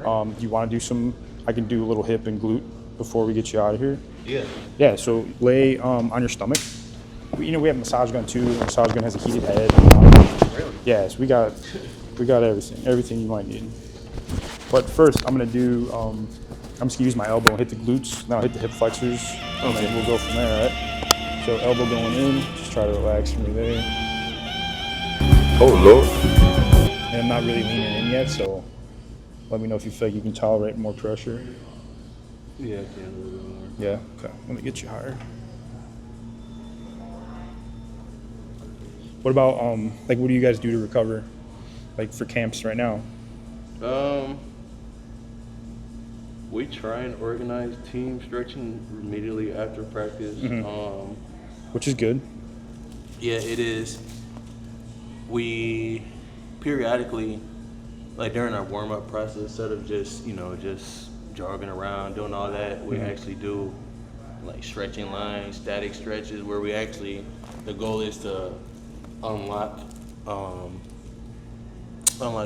Do you want to do some? I can do a little hip and glute before we get you out of here. Yeah. Yeah. So lay on your stomach. We have a massage gun too. The massage gun has a heated head. Really? Yeah. So we got everything you might need. But first, I'm gonna do. I'm just gonna use my elbow and hit the glutes. Then I'll hit the hip flexors. And then we'll go from there. All right. So elbow going in. Just try to relax from there. Oh Lord. And I'm not really leaning in yet, so let me know if you feel like you can tolerate more pressure. Yeah, I can a little bit more. Yeah, okay. Let me get you higher. What about, what do you guys do to recover, like, for camps right now? We try and organize team stretching immediately after practice. Which is good. Yeah, it is. We periodically, like during our warm-up process, instead of just jogging around, doing all that, we actually do like stretching lines, static stretches, where the goal is to unlock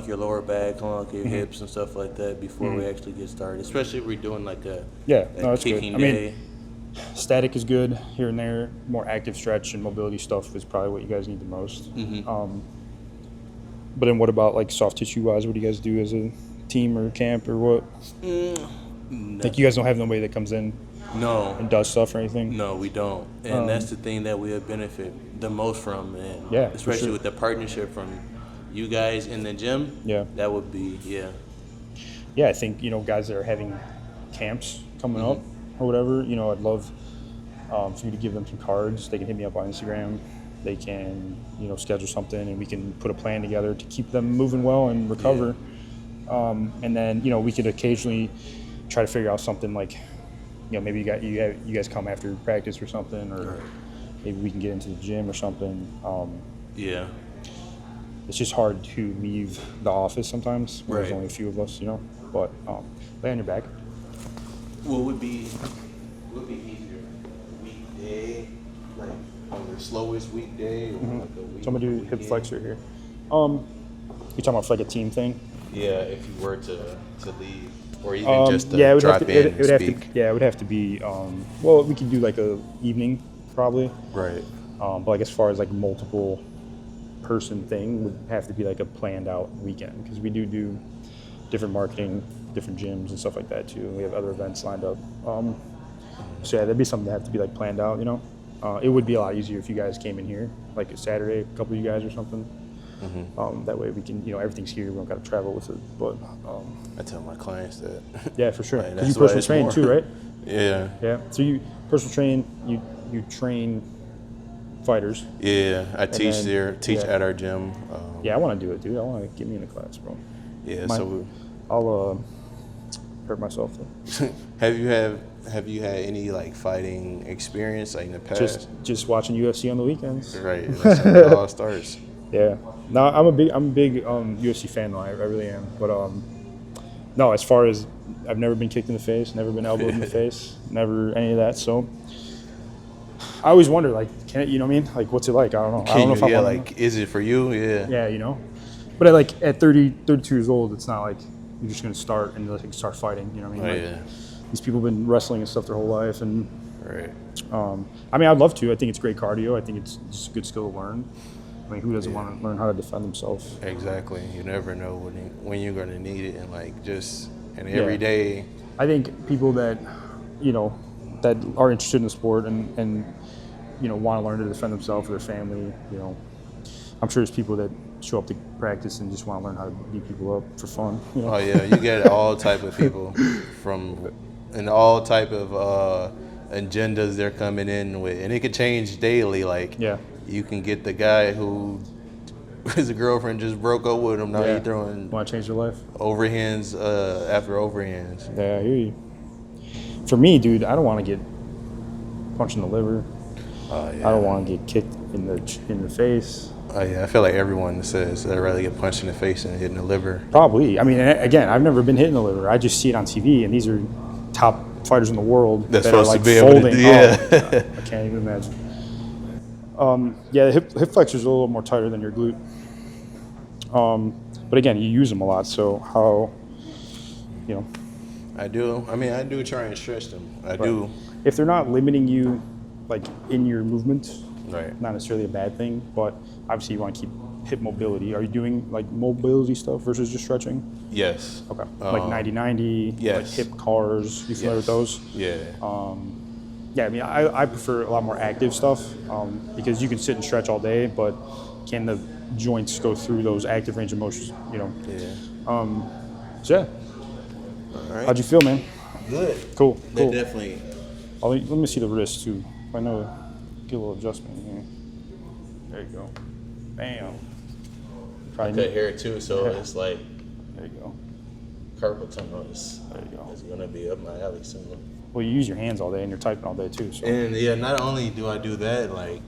your lower back, unlock your hips and stuff like that before we actually get started. Especially if we're doing like a that's kicking good. day. Static is good here and there. More active stretch and mobility stuff is probably what you guys need the most. But then what about like soft tissue wise? What do you guys do as a team or camp or what? Like, you guys don't have nobody that comes in and does stuff or anything? No, we don't. And that's the thing that we would benefit the most from. And Yeah, for especially sure. with the partnership from you guys in the gym. Yeah. That would be, Yeah, I think, guys that are having camps coming up or whatever, I'd love for you to give them some cards. They can hit me up on Instagram. They can, schedule something and we can put a plan together to keep them moving well and recover. And then, we could occasionally try to figure out something like, maybe you guys come after practice or something, or maybe we can get into the gym or something. It's just hard to leave the office sometimes where there's only a few of us, but lay on your back. What would be easier? Weekday, like on the slowest weekday, or like a week? So I'm gonna do hip flexor here. You talking about for like a team thing? Yeah, if you were to leave, or even just to it would drop have to, in it would and have speak. to, it would have to be. Well, we could do like a evening probably. Right. But like as far as like multiple person thing, would have to be like a planned out weekend, because we do different marketing, different gyms and stuff like that too. We have other events lined up. So yeah, that'd be something that have to be like planned out. It would be a lot easier if you guys came in here like a Saturday, a couple of you guys or something. That way we can, everything's here. We don't got to travel with it. But I tell my clients that. yeah, for sure. Like, Because you that's why personal it's train more. too, right? Yeah. Yeah. So you personal train. You train fighters. Yeah, I teach then- at our gym. Yeah, I want to do it, dude. I want to get me in a class, bro. Yeah. I'll hurt myself though. Have you had any like fighting experience like in the past? Just watching UFC on the weekends. Right. That's how it all starts. Yeah. No, I'm a big UFC fan though. I really am. But no, as far as I've never been kicked in the face, never been elbowed in the face, never any of that. So I always wonder, like, you know what I mean? Like, what's it like? I don't know. I don't know if I want like, is it for you? Yeah. Yeah, you know. But at 32 years old, it's not like you're just gonna start and like start fighting. You know what I mean? Oh, Like, yeah. these people have been wrestling and stuff their whole life, and Right. I mean, I'd love to. I think it's great cardio. I think it's just a good skill to learn. I mean, who doesn't want to learn how to defend themselves? Exactly. You never know when you're gonna need it, and like every day. I think people that, you know, that are interested in the sport and you know, want to learn to defend themselves or their family, you know, I'm sure there's people that show up to practice and just want to learn how to beat people up for fun. You know? Oh yeah, you get all type of people and all type of agendas they're coming in with, and it could change daily. Like, Yeah. you can get the guy who his girlfriend just broke up with him. Now Yeah. he's throwing Want to change their life? overhands after overhands. Yeah, I hear you. For me, dude, I don't want to get punched in the liver. Oh yeah. I don't want to get kicked in the face. Oh yeah, I feel like everyone says they'd rather get punched in the face than hit in the liver. Probably. I mean, again, I've never been hit in the liver. I just see it on TV, and these are top fighters in the world That's that are supposed like to be able to folding. do- yeah. Oh, I can't even imagine. Yeah, the hip flexors are a little more tighter than your glute. But again, you use them a lot, so how, you know, I do. I mean, I do try and stretch them. I do. if they're not limiting you, like in your movement, Right. not necessarily a bad thing, but obviously you want to keep hip mobility. Are you doing like mobility stuff versus just stretching? Yes. Okay. Like 90-90, yes. like hip cars. You familiar with those? Yeah. Yeah, I mean, I prefer a lot more active stuff because you can sit and stretch all day, but can the joints go through those active range of motions, you know? Yeah. So, yeah. All right. How'd you feel, man? Good. Cool. They Cool. definitely. Let me see the wrist, too. I know, get a little adjustment here. There you go. Bam. Probably Cut hair too, so it's like There you go. carpal tunnel is There you go. gonna be up my alley soon. Well, you use your hands all day and you're typing all day, too. So. And yeah, not only do I do that, like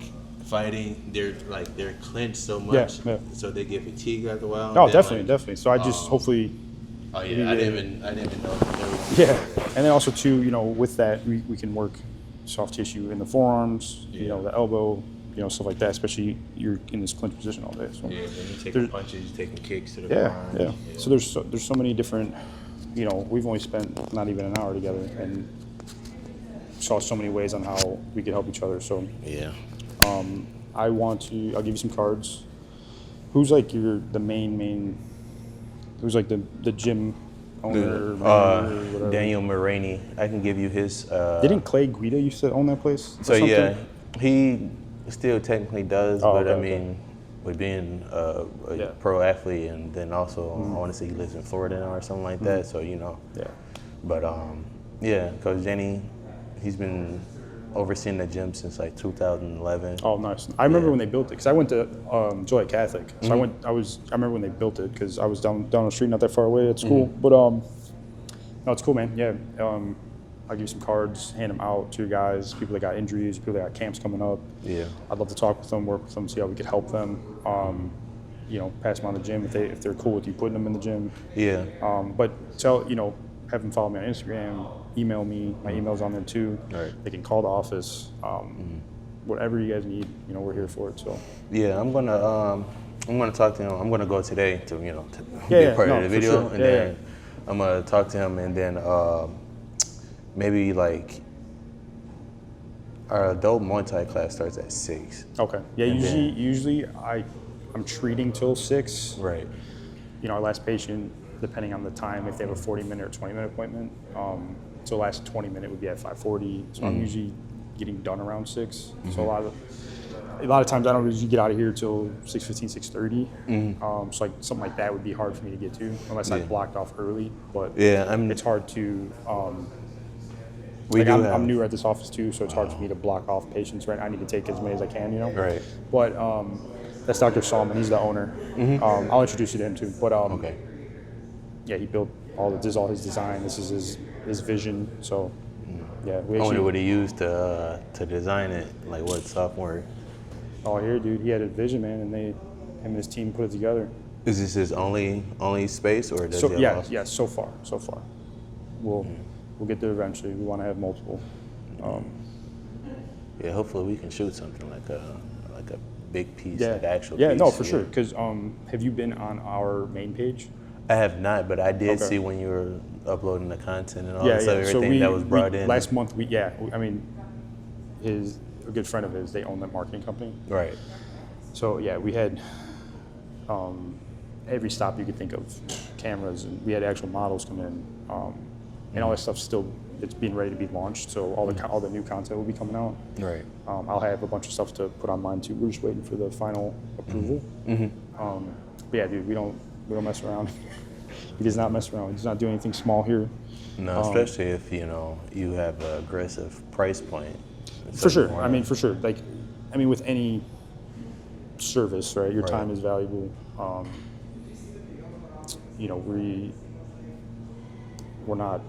fighting, they're clenched so much, yeah. so they get fatigued after a while. Oh, Then, definitely, like, definitely. So I just hopefully, Oh yeah, I didn't even know. yeah. And then also too, you know, with that we can work soft tissue in the forearms, you know, the elbow, you know, stuff like that. Especially you're in this clinch position all day. So Yeah, then you taking There's- punches, you taking kicks to the yeah, ground. yeah. So there's so many different, you know, we've only spent not even an hour together and saw so many ways on how we could help each other. So Yeah. I'll give you some cards. Who's like the main? Who's like the gym owner? Or whatever? Daniel Marini. I can give you his. Didn't Clay Guida used to own that place? or So yeah, something? he still technically does, Oh, but okay, I okay. mean, with being a Yeah. pro athlete, and then also I want to say he lives in Florida now or something like that. So you know, Yeah. but yeah, Coach Jenny, he's been overseeing the gym since like 2011. Oh, nice. I remember Yeah. when they built it because I went to Joliet Catholic. So Mm-hmm. I remember when they built it because I was down the street, not that far away at school. Mm-hmm. But no, it's cool, man. Yeah. I'll give you some cards, hand them out to your guys, people that got injuries, people that got camps coming up. Yeah. I'd love to talk with them, work with them, see how we could help them. You know, pass them on the gym if they're cool with you putting them in the gym. Yeah. But have them follow me on Instagram, email me. My email's on there too. Right. They can call the office. Whatever you guys need, you know, we're here for it. So Yeah, I'm gonna talk to him. I'm gonna go today to be Yeah, a part no, of the for video, sure. and Yeah, then yeah. I'm gonna talk to him, and then maybe like our adult Muay Thai class starts at 6. okay. Yeah, And usually I'm treating till 6. Right. You know, our last patient, depending on the time, if they have a 40-minute or 20-minute appointment, so last 20-minute would be at 5:40. So I'm usually getting done around 6. So a lot of times I don't usually get out of here till 6:15, 6:30. So like something like that would be hard for me to get to unless I blocked off early. But Yeah, it's hard to. we do have. I'm newer at this office too, so it's hard for me to block off patients. Right, I need to take as many as I can, you know. Right. But that's Dr. Salman. He's the owner. I'll introduce you to him too. But Okay. yeah, he built this is all his design. This is his vision. So yeah, we I wonder actually. what he used to design it. Like what software? Oh, here, dude, he had a vision, man, and Him and his team put it together. Is this his only space, or does So he have yeah, also- yeah. So far. We'll get there eventually. We want to have multiple. Yeah, hopefully we can shoot something like a big piece, Yeah, like an actual yeah. piece. No, for sure. Because have you been on our main page? I have not, but I did Okay. see when you were uploading the content and all Yeah, this yeah. other So everything that was brought in. last month. I mean, a good friend of his. They own that marketing company. Right. So yeah, we had every stop you could think of, cameras, and we had actual models come in, and all that stuff still. It's being ready to be launched, so all the new content will be coming out. Right. I'll have a bunch of stuff to put on mine too. We're just waiting for the final approval. But yeah, dude, we don't mess around. He does not mess around. He does not do anything small here. No, especially if you have an aggressive price point. For sure. I mean, for sure. Like, I mean, with any service, right? Your Right. time is valuable. We're not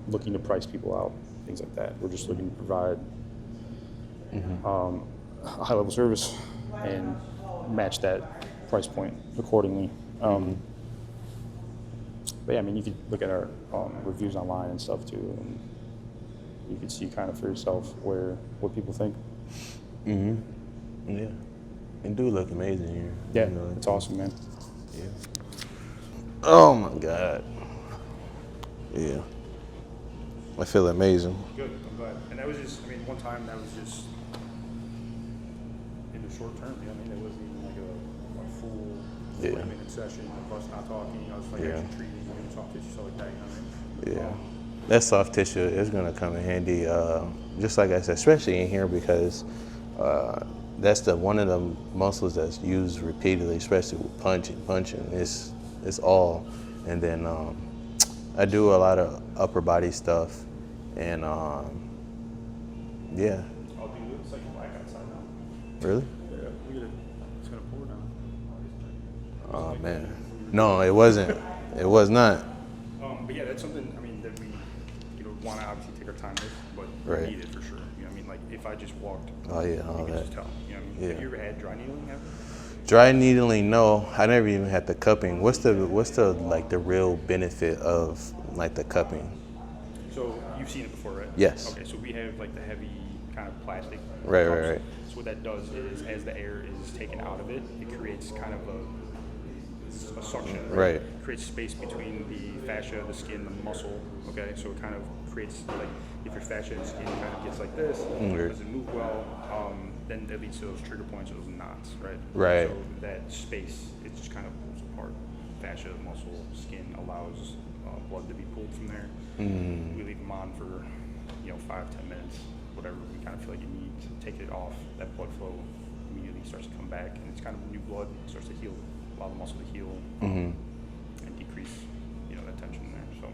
looking to price people out, things like that. We're just looking to provide a high-level service and match that price point accordingly. But yeah, I mean, you could look at our reviews online and stuff too, and you could see kind of for yourself what people think. Yeah. It do look amazing here. Yeah, You know, it's awesome, man. Yeah. Oh my God. Yeah. I feel amazing. Good, I'm glad. And that was just, I mean, one time that was just in the short term, you know what I mean? It wasn't even like a full 20-minute session of us not talking. I was like actually treating you and soft tissue, stuff like that, you know what I mean? Yeah. That soft tissue is gonna come in handy, just like I said, especially in here because that's one of the muscles that's used repeatedly, especially with punching. It's all, and then I do a lot of upper body stuff, and yeah. Oh, dude, it's like black outside now. Really? Yeah, look at it. It's gonna pour now. Oh man, no, it wasn't. It was not. But yeah, that's something, I mean, that we, want to obviously take our time with, but Right. need it for sure. You know what I mean? Like, if I just walked, Oh yeah, all you could that. just tell. You know what I mean? Yeah. Have you ever had dry needling ever? Dry needling, no. I never even had the cupping. What's the like the real benefit of like the cupping? So you've seen it before, right? Yes. Okay, so we have like the heavy kind of plastic. Right, cups. right, right. So what that does is, as the air is taken out of it, it creates kind of a suction. Right. It creates space between the fascia, the skin, the muscle. Okay, so it kind of creates like if your fascia and skin kind of gets like this, doesn't move well, then it leads to those trigger points, those knots, right? Right. So that space, it just kind of pulls apart. Fascia, muscle, skin allows blood to be pulled from there. We leave them on for 5-10 minutes, whatever we kind of feel like you need to take it off. That blood flow immediately starts to come back, and it's kind of new blood. It starts to heal, allow the muscle to heal, and decrease that tension there. So.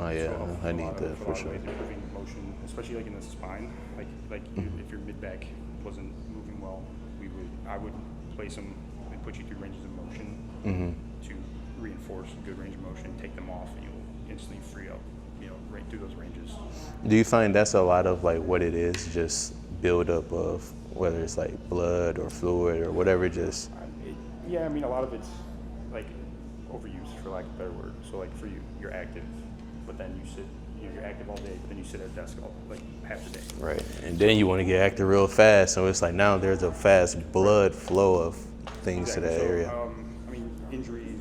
Oh yeah, I need that for sure. Improving motion, especially like in the spine. Like if your mid back wasn't moving well, I would place them and put you through ranges of motion to reinforce a good range of motion. Take them off, and you'll instantly free up, right through those ranges. Do you find that's a lot of like what it is, just buildup of whether it's like blood or fluid or whatever, just? Yeah, I mean a lot of it's like overuse, for lack of a better word. So like for you, you're active, but then you sit, you're active all day, but then you sit at a desk like half the day. Right, and then you want to get active real fast, so it's like now there's a fast blood flow of things to that area. I mean, injuries,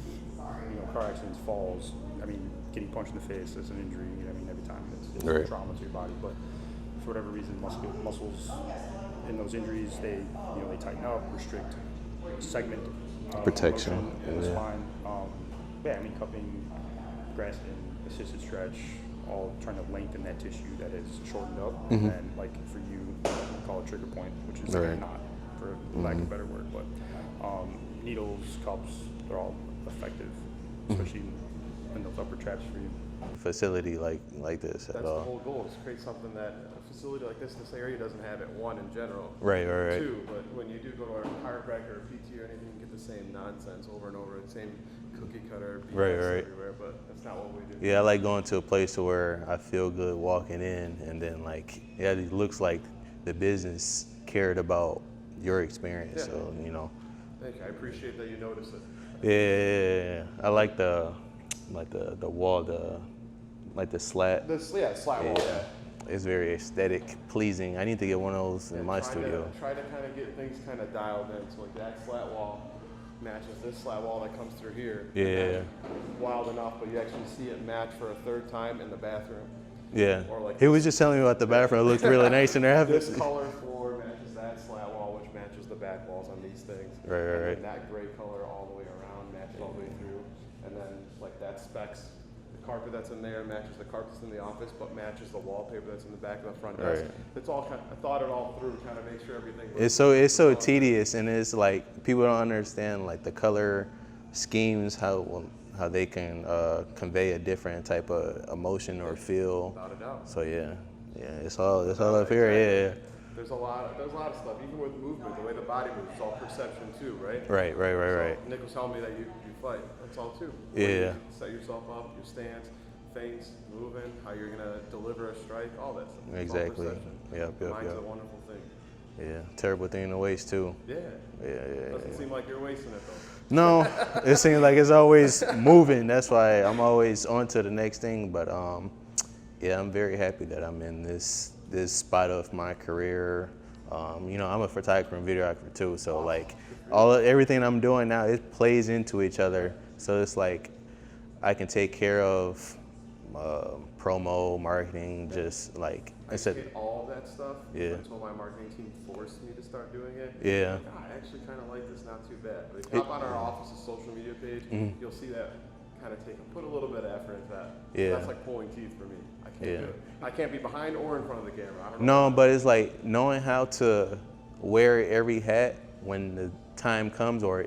car accidents, falls. I mean, getting punched in the face is an injury. I mean, every time it's Right. a trauma to your body. But for whatever reason, muscles in those injuries, they they tighten up, restrict, segment Protection, motion in the yeah. spine. I mean, cupping, grasping, assisted stretch, all trying to lengthen that tissue that is shortened up. And then, like for you, we call it trigger point, which is Right. not, for lack of a better word. But needles, cups, they're all effective, especially in those upper traps for you. Facility like this That's at the all. whole goal, is to create something that a facility like this in this area doesn't have at one in general. Right. Two, but when you do go to a chiropractor or PT or anything, you get the same nonsense over and over, the same cookie cutter BS Right. everywhere, but that's not what we do. Yeah, I like going to a place to where I feel good walking in, and then it looks like the business cared about your experience. Yeah. So Thank you. I appreciate that you noticed it. Yeah, I like the wall, like the slat. Slat wall. Yeah, it's very aesthetic, pleasing. I need to get one of those in my studio. Try to kind of get things kind of dialed in. So like that slat wall matches this slat wall that comes through here. Yeah. Wild enough, but you actually see it match for a third time in the bathroom. Yeah. Or like He was just telling me about the bathroom. It looked really nice in there. This color floor matches that slat wall, which matches the back walls on these things. Right. And that gray color all the way around matches all the way through. And then like that specs, the carpet that's in there matches the carpet that's in the office, but matches the wallpaper that's in the back of the front desk. Right. It's all kind of, I thought it all through, kind of make sure everything. It's so tedious, and it's like people don't understand like the color schemes, how they can convey a different type of emotion or feel. Without a doubt. So yeah, it's all up here. Yeah. There's a lot of stuff, even with movement, the way the body moves, it's all perception too, right? Right. So Nick was telling me that you fight. That's all too. Yeah. You set yourself up, your stance, things, moving, how you're gonna deliver a strike, all that stuff. It's all Exactly. perception. Yep. Mind's a wonderful thing. Yeah. Terrible thing to waste too. Yeah. Yeah. Doesn't seem like you're wasting it though. No, it seems like it's always moving. That's why I'm always on to the next thing. But yeah, I'm very happy that I'm in this spot of my career. I'm a photographer and videographer too, so like everything I'm doing now, it plays into each other. So it's like I can take care of promo, marketing, just like I hate all of that stuff until my marketing team forced me to start doing it. Yeah. Like, I actually kind of like this, not too bad. But if you hop on our office's social media page, you'll see that kind of put a little bit of effort into that. Yeah. That's like pulling teeth for me. I can't do it. I can't be behind or in front of the camera. I don't know. No, but it's like knowing how to wear every hat when the time comes, or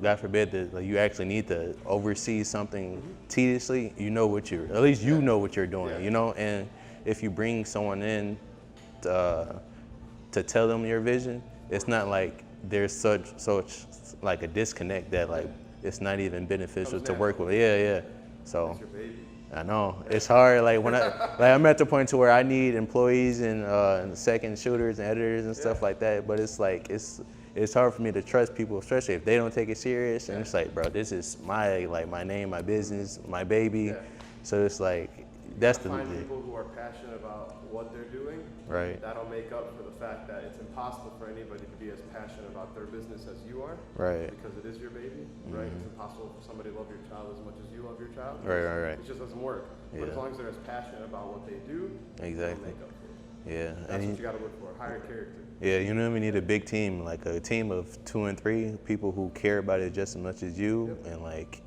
God forbid that like, you actually need to oversee something tediously. At least you know what you're doing. And if you bring someone in to tell them your vision, it's not like there's such like a disconnect that like it's not even beneficial to work with. Yeah. So. That's your baby. I know it's hard. Like when I'm at the point to where I need employees and second shooters and editors and stuff like that. But it's like it's hard for me to trust people, especially if they don't take it serious. And it's like, bro, this is my name, my business, my baby. Yeah. So it's like that's the find people who are passionate about what they're doing. Right. That'll make up for the fact that it's impossible for anybody to be as passionate about their business as you are. Right. Because it is your baby, right? It's impossible for somebody to love your child as much as you love your child. Right. It just doesn't work. But as long as they're as passionate about what they do, Exactly. they'll make up for it. Yeah. That's what you got to look for. Hire character. Yeah, we need a big team, like a team of 2 and 3 people who care about it just as much as you, and like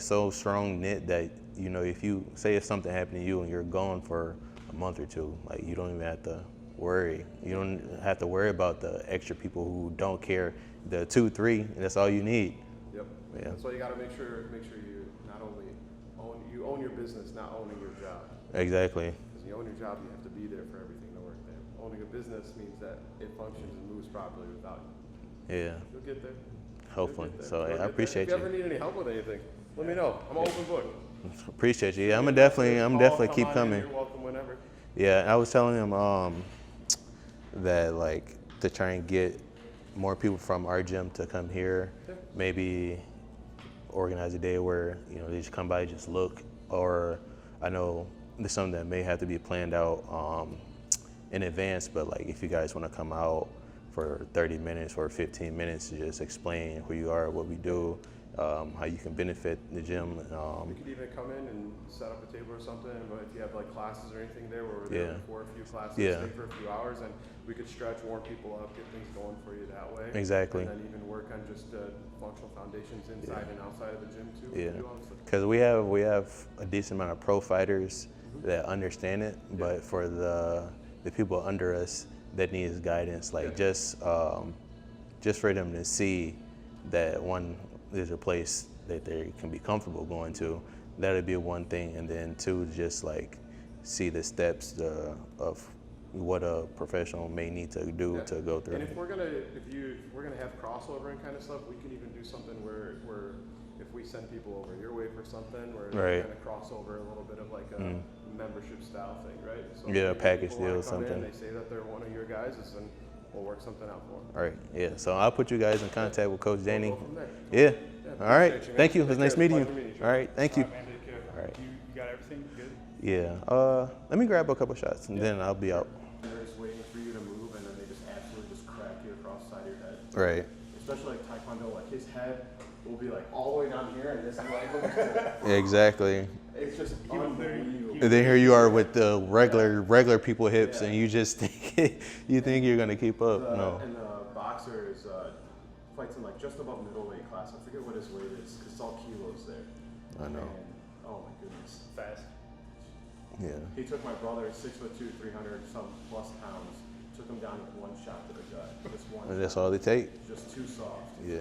so strong knit that if something happened to you and you're gone for a month or two, like you don't even have to worry. You don't have to worry about the extra people who don't care. The 2, 3, and that's all you need. Yep. Yeah. That's why you got to make sure you not only own your business, not owning your job. Exactly. Because you own your job, you have to be there for everything to work there. Owning a business means that it functions and moves properly without you. Yeah. You'll get there. Hopefully. You'll get there. So You'll I get there. appreciate If you. you ever need any help with anything, let me know. I'm an open book. Appreciate you. Yeah, I'm definitely Call, keep come on in. coming. You're welcome whenever. Yeah, I was telling him that like to try and get more people from our gym to come here, maybe organize a day where they just come by, just look, or I know there's something that may have to be planned out in advance, but like if you guys want to come out for 30 minutes or 15 minutes to just explain who you are, what we do, how you can benefit the gym. We could even come in and set up a table or something, but if you have like classes or anything there where we're there for a few classes, stay for a few hours, and we could stretch, warm people up, get things going for you that way. Exactly. And then even work on just functional foundations inside and outside of the gym too. Yeah, because we have a decent amount of pro fighters that understand it, but for the people under us that needs guidance, like just for them to see that one, there's a place that they can be comfortable going to, that'd be one thing, and then 2, just like see the steps of what a professional may need to do to go through. And if we're gonna have crossover and kind of stuff, we can even do something where if we send people over your way for something, where they kind of cross over a little bit of like a membership style thing, right? So package deal or something. something. They say that they're one of your guys, and we'll work something out for him. All right, yeah. So I'll put you guys in contact with Coach Danny. We'll go from there. Yeah. Yeah, All right. appreciate you, man. Thank you. It was Take nice care. meeting you. Pleasure meeting you. All right. Thank you. All right, man, take care. All right. You got everything good? Yeah. Let me grab a couple shots and then I'll be out. They're just waiting for you to move, and then they just absolutely just crack you across the side of your head. Right. Especially like Taekwondo, like his head will be like all the way down here, and this leg Exactly. it's just unbelievable. And then here you are with the regular people hips, and you just think you're gonna keep up. No. And the boxer is fights in like just above middleweight class. I forget what his weight is because it's all kilos there. I know. And, oh my goodness. Fast. Yeah. He took my brother, 6'2", 300 some plus pounds, took him down with one shot to the gut. Just one. And that's shot. all they take. Just too soft. Yeah.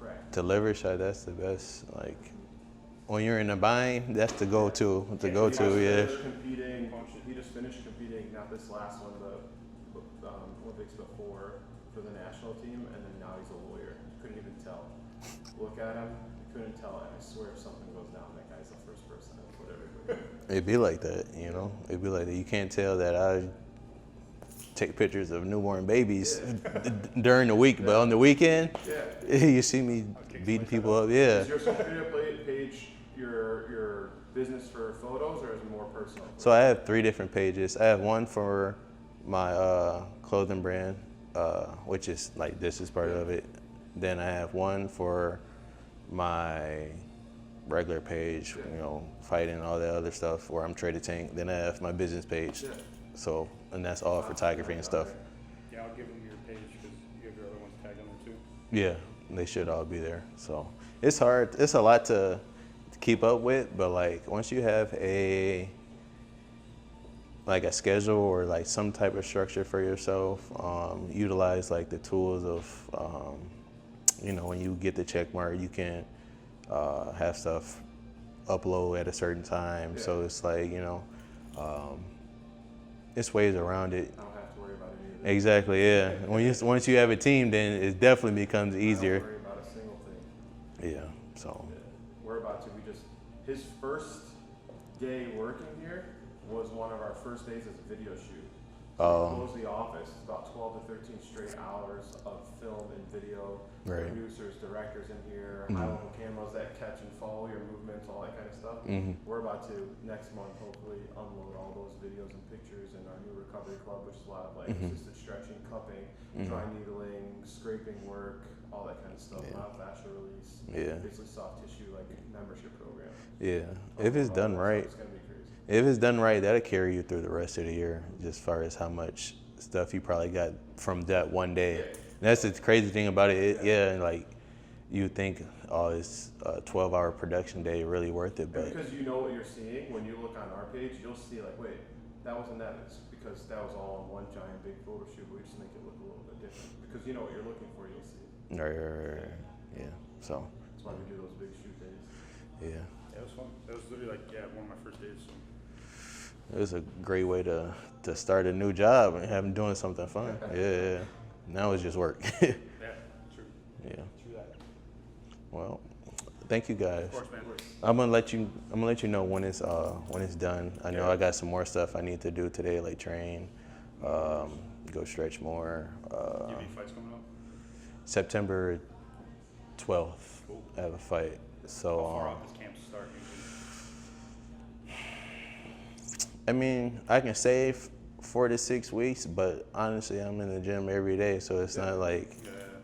Crack. To liver shot, that's the best. Like when you're in a bind, that's the go-to. The go-to, yeah. He just finished competing, not this last one, the Olympics before for the national team, and then now he's a lawyer. Couldn't even tell. Look at him, couldn't tell. And I swear, if something goes down, that guy's the first person that would put everybody. It'd be like that, you know. It'd be like that. You can't tell that I take pictures of newborn babies during the week, but on the weekend, you see me beating people up. Yeah. Is your social media page your business for photos, or is it more personal? So I have 3 different pages. I have one for my clothing brand, which is like this is part of it. Then I have one for my regular page, you know, fighting all that other stuff where I'm traded tank. Then I have my business page. So, and that's all photography and stuff. Yeah, I'll give them your page because you have your other ones tagged on there too. Yeah, they should all be there. So it's hard. It's a lot to keep up with, but like once you have a schedule or like some type of structure for yourself, utilize like the tools of, you know, when you get the check mark, you can have stuff upload at a certain time. So it's like, you know, it's ways around it. I don't have to worry about it either. Exactly, yeah. Once you have a team, then it definitely becomes I easier. don't worry about a single thing. Yeah, so. We're about to. His first day working here was one of our first days as a video shoot. So we closed the office. It's about 12 to 13 straight hours of film and video. Right. Producers, directors in here, Mhm. high-level cameras that catch and follow your movements, all that kind of stuff. Mhm. We're about to next month hopefully unload all those videos and pictures in our new recovery club, which is a lot of like Mhm. assisted stretching, cupping, Mhm. dry needling, scraping work, all that kind of stuff. Yeah. Not fascia release. Yeah. Basically soft tissue like membership program. Yeah, if it's done right, It's gonna be crazy. if it's done right, that'll carry you through the rest of the year, just as far as how much stuff you probably got from that one day. And that's the crazy thing about it. Like you think, oh, it's a 12-hour production day really worth it, And but because you know what you're seeing, when you look on our page, you'll see like, wait, that wasn't that. It's because that was all in one giant big photo shoot, but we just make it look a little bit different. Because you know what you're looking for, you'll see it. right. Yeah. So That's why we do those big shoot days. yeah, Yeah, it was fun. That was literally like, one of my first days. So. it was a great way to start a new job and have them doing something fun. Yeah. Now it's just work. Yeah, true. Yeah. True that. Well, thank you guys. Of course, man. I'm gonna let you know when it's done. I know I got some more stuff I need to do today, like train, go stretch more. You have any fights coming up? September 12th, Cool. I have a fight. So How far out does camp start usually? I mean, I can save 4 to 6 weeks, but honestly, I'm in the gym every day, so it's not like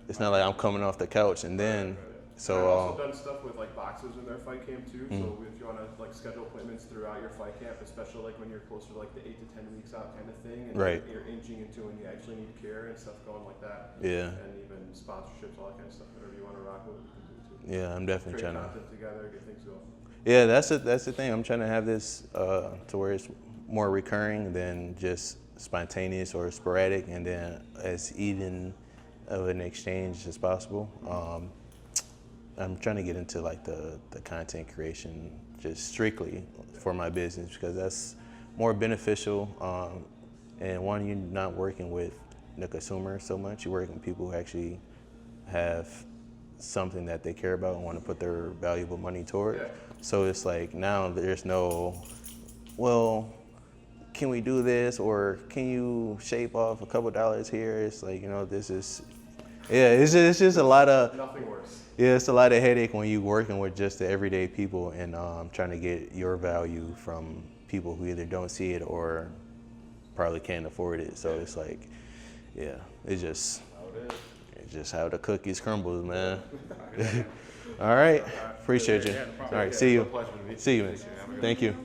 I'm coming off the couch and then. So I've also done stuff with like boxers in their fight camp too. So if you want to like schedule appointments throughout your fight camp, especially like when you're closer to like the 8 to 10 weeks out kind of thing, and Right. you're inching into when you actually need care and stuff going like that. Yeah. And even sponsorships, all that kind of stuff. Whatever you want to rock with, we can do too. yeah, I'm definitely Create trying to. content together, get things going. Yeah, that's the thing. I'm trying to have this to where it's more recurring than just spontaneous or sporadic, and then as even of an exchange as possible. I'm trying to get into like the content creation just strictly for my business because that's more beneficial. And one, you're not working with the consumer so much. You're working with people who actually have something that they care about and want to put their valuable money toward. So it's like now there's no, well, can we do this, or can you shave off a couple dollars here? It's like, this is, yeah, it's just a lot of, Nothing worse. yeah, it's a lot of headache when you working with just the everyday people and trying to get your value from people who either don't see it or probably can't afford it. So it's like, yeah, it's just how the cookies crumble, man. All right, appreciate you. All right, see you. See you, man. Thank you.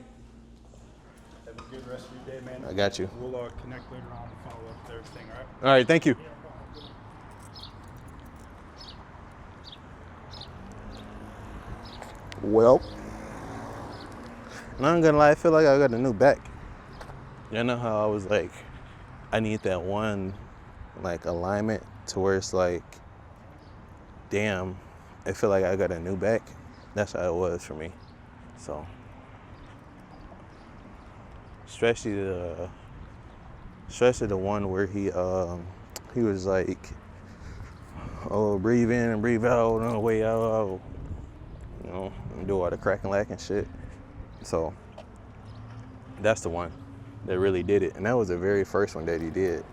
Have a good rest of your day, man. I got you. We'll connect later on to follow up with everything, all right? All right, thank you. Well, not gonna lie, I feel like I got a new back. You know how I was like, I need that one like alignment to where it's like, damn, I feel like I got a new back. That's how it was for me. So, especially the one where he was like, oh, breathe in and breathe out on the way out, and do all the crack and lack and shit. So that's the one that really did it, and that was the very first one that he did.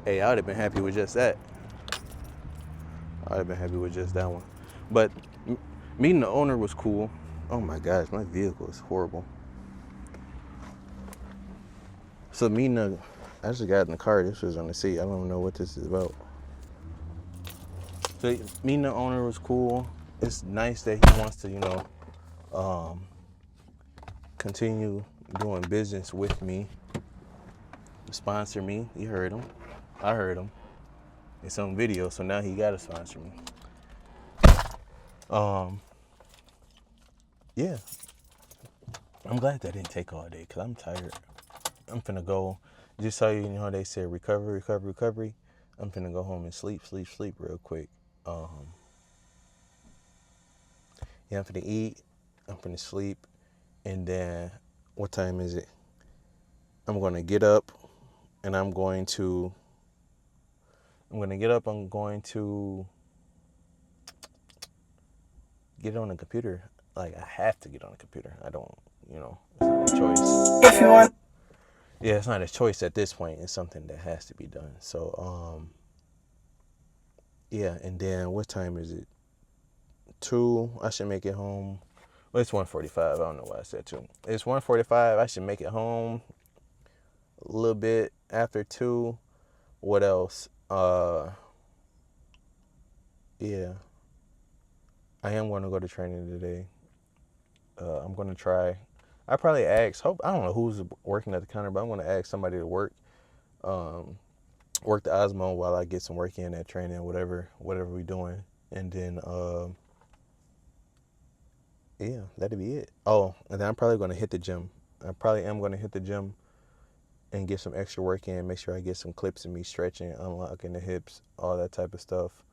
Hey, I would have been happy with just that. I'd have been happy with just that one. But meeting the owner was cool. Oh my gosh, my vehicle is horrible. So I just got in the car. This was on the seat. I don't know what this is about. So meeting the owner was cool. It's nice that he wants to, continue doing business with me, sponsor me. You heard him. I heard him. It's on video, so now he gotta sponsor me. Yeah. I'm glad that didn't take all day because I'm tired. I'm finna go. Just so you know, they said recovery. I'm finna go home and sleep real quick. Yeah, I'm finna eat. I'm finna sleep. And then, what time is it? I'm gonna get up and I'm going to get on the computer. Like, I have to get on the computer. I don't, it's not a choice. If you want. Yeah, it's not a choice at this point. It's something that has to be done. So, yeah, and then what time is it? 2. I should make it home. Well, it's 1:45. I don't know why I said 2. It's 1:45. I should make it home a little bit after 2. What else? Yeah. I am going to go to training today. I'm going to try. I probably I don't know who's working at the counter, but I'm going to ask somebody to work the Osmo while I get some work in at training, whatever we're doing. And then, yeah, that'd be it. Oh, and then I'm probably going to hit the gym. I probably am going to hit the gym and get some extra work in, make sure I get some clips of me stretching, unlocking the hips, all that type of stuff.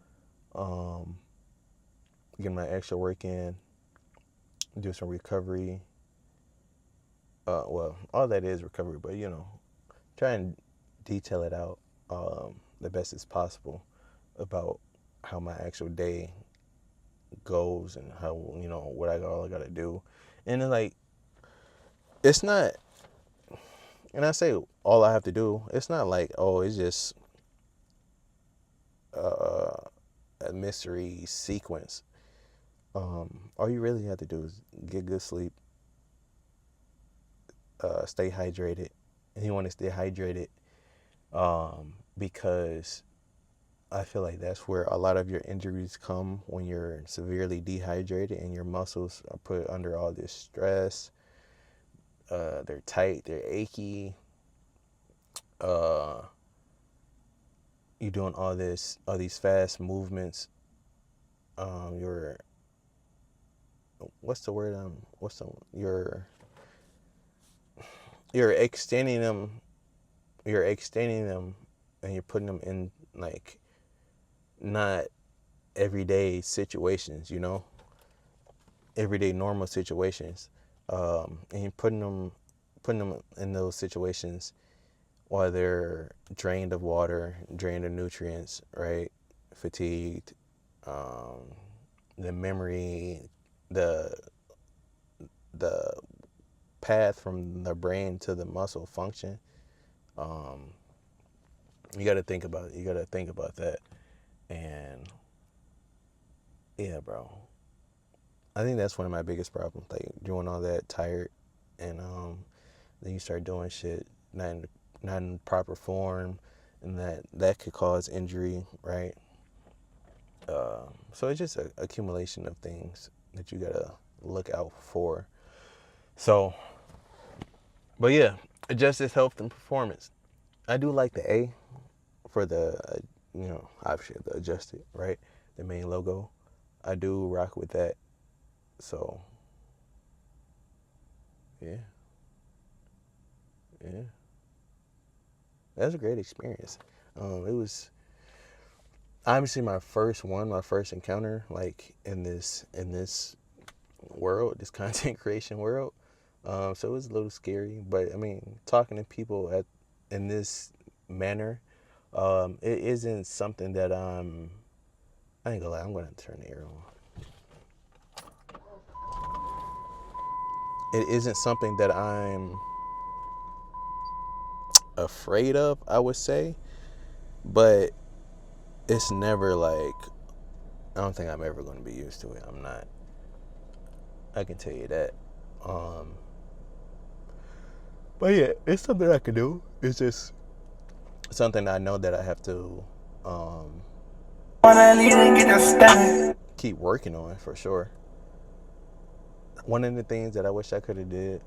Get my extra work in, do some recovery. Well, all that is recovery, but try and detail it out the best as possible about how my actual day goes and how what all I gotta do. And then, like, it's not, and I say all I have to do, it's not like, oh, it's just a mystery sequence. All you really have to do is get good sleep, stay hydrated, and you want to stay hydrated because I feel like that's where a lot of your injuries come, when you're severely dehydrated and your muscles are put under all this stress. They're tight, they're achy. You're doing all these fast movements. You're extending them. You're extending them, and you're putting them in, like, not everyday situations, everyday normal situations, and you're putting them in those situations while they're drained of water, drained of nutrients, right? Fatigued, the memory, the path from the brain to the muscle function. You got to think about it. You got to think about that. And yeah, bro, I think that's one of my biggest problems. Like doing all that tired, and then you start doing shit not in proper form, and that could cause injury, right? So it's just an accumulation of things that you gotta look out for. So, but yeah, adjusted health and performance. I do like the A for the, obviously the adjusted, right? The main logo. I do rock with that. So, yeah. That was a great experience. It was obviously my first encounter, like in this world, this content creation world. So it was a little scary, but I mean, talking to people in this manner, it isn't something that I ain't gonna lie, I'm gonna turn the air on. It isn't something that I'm afraid of, I would say, but it's never like, I don't think I'm ever going to be used to it. I'm not. I can tell you that. But yeah, it's something I can do. It's just something I know that I have to keep working on for sure. One of the things that I wish I could have did,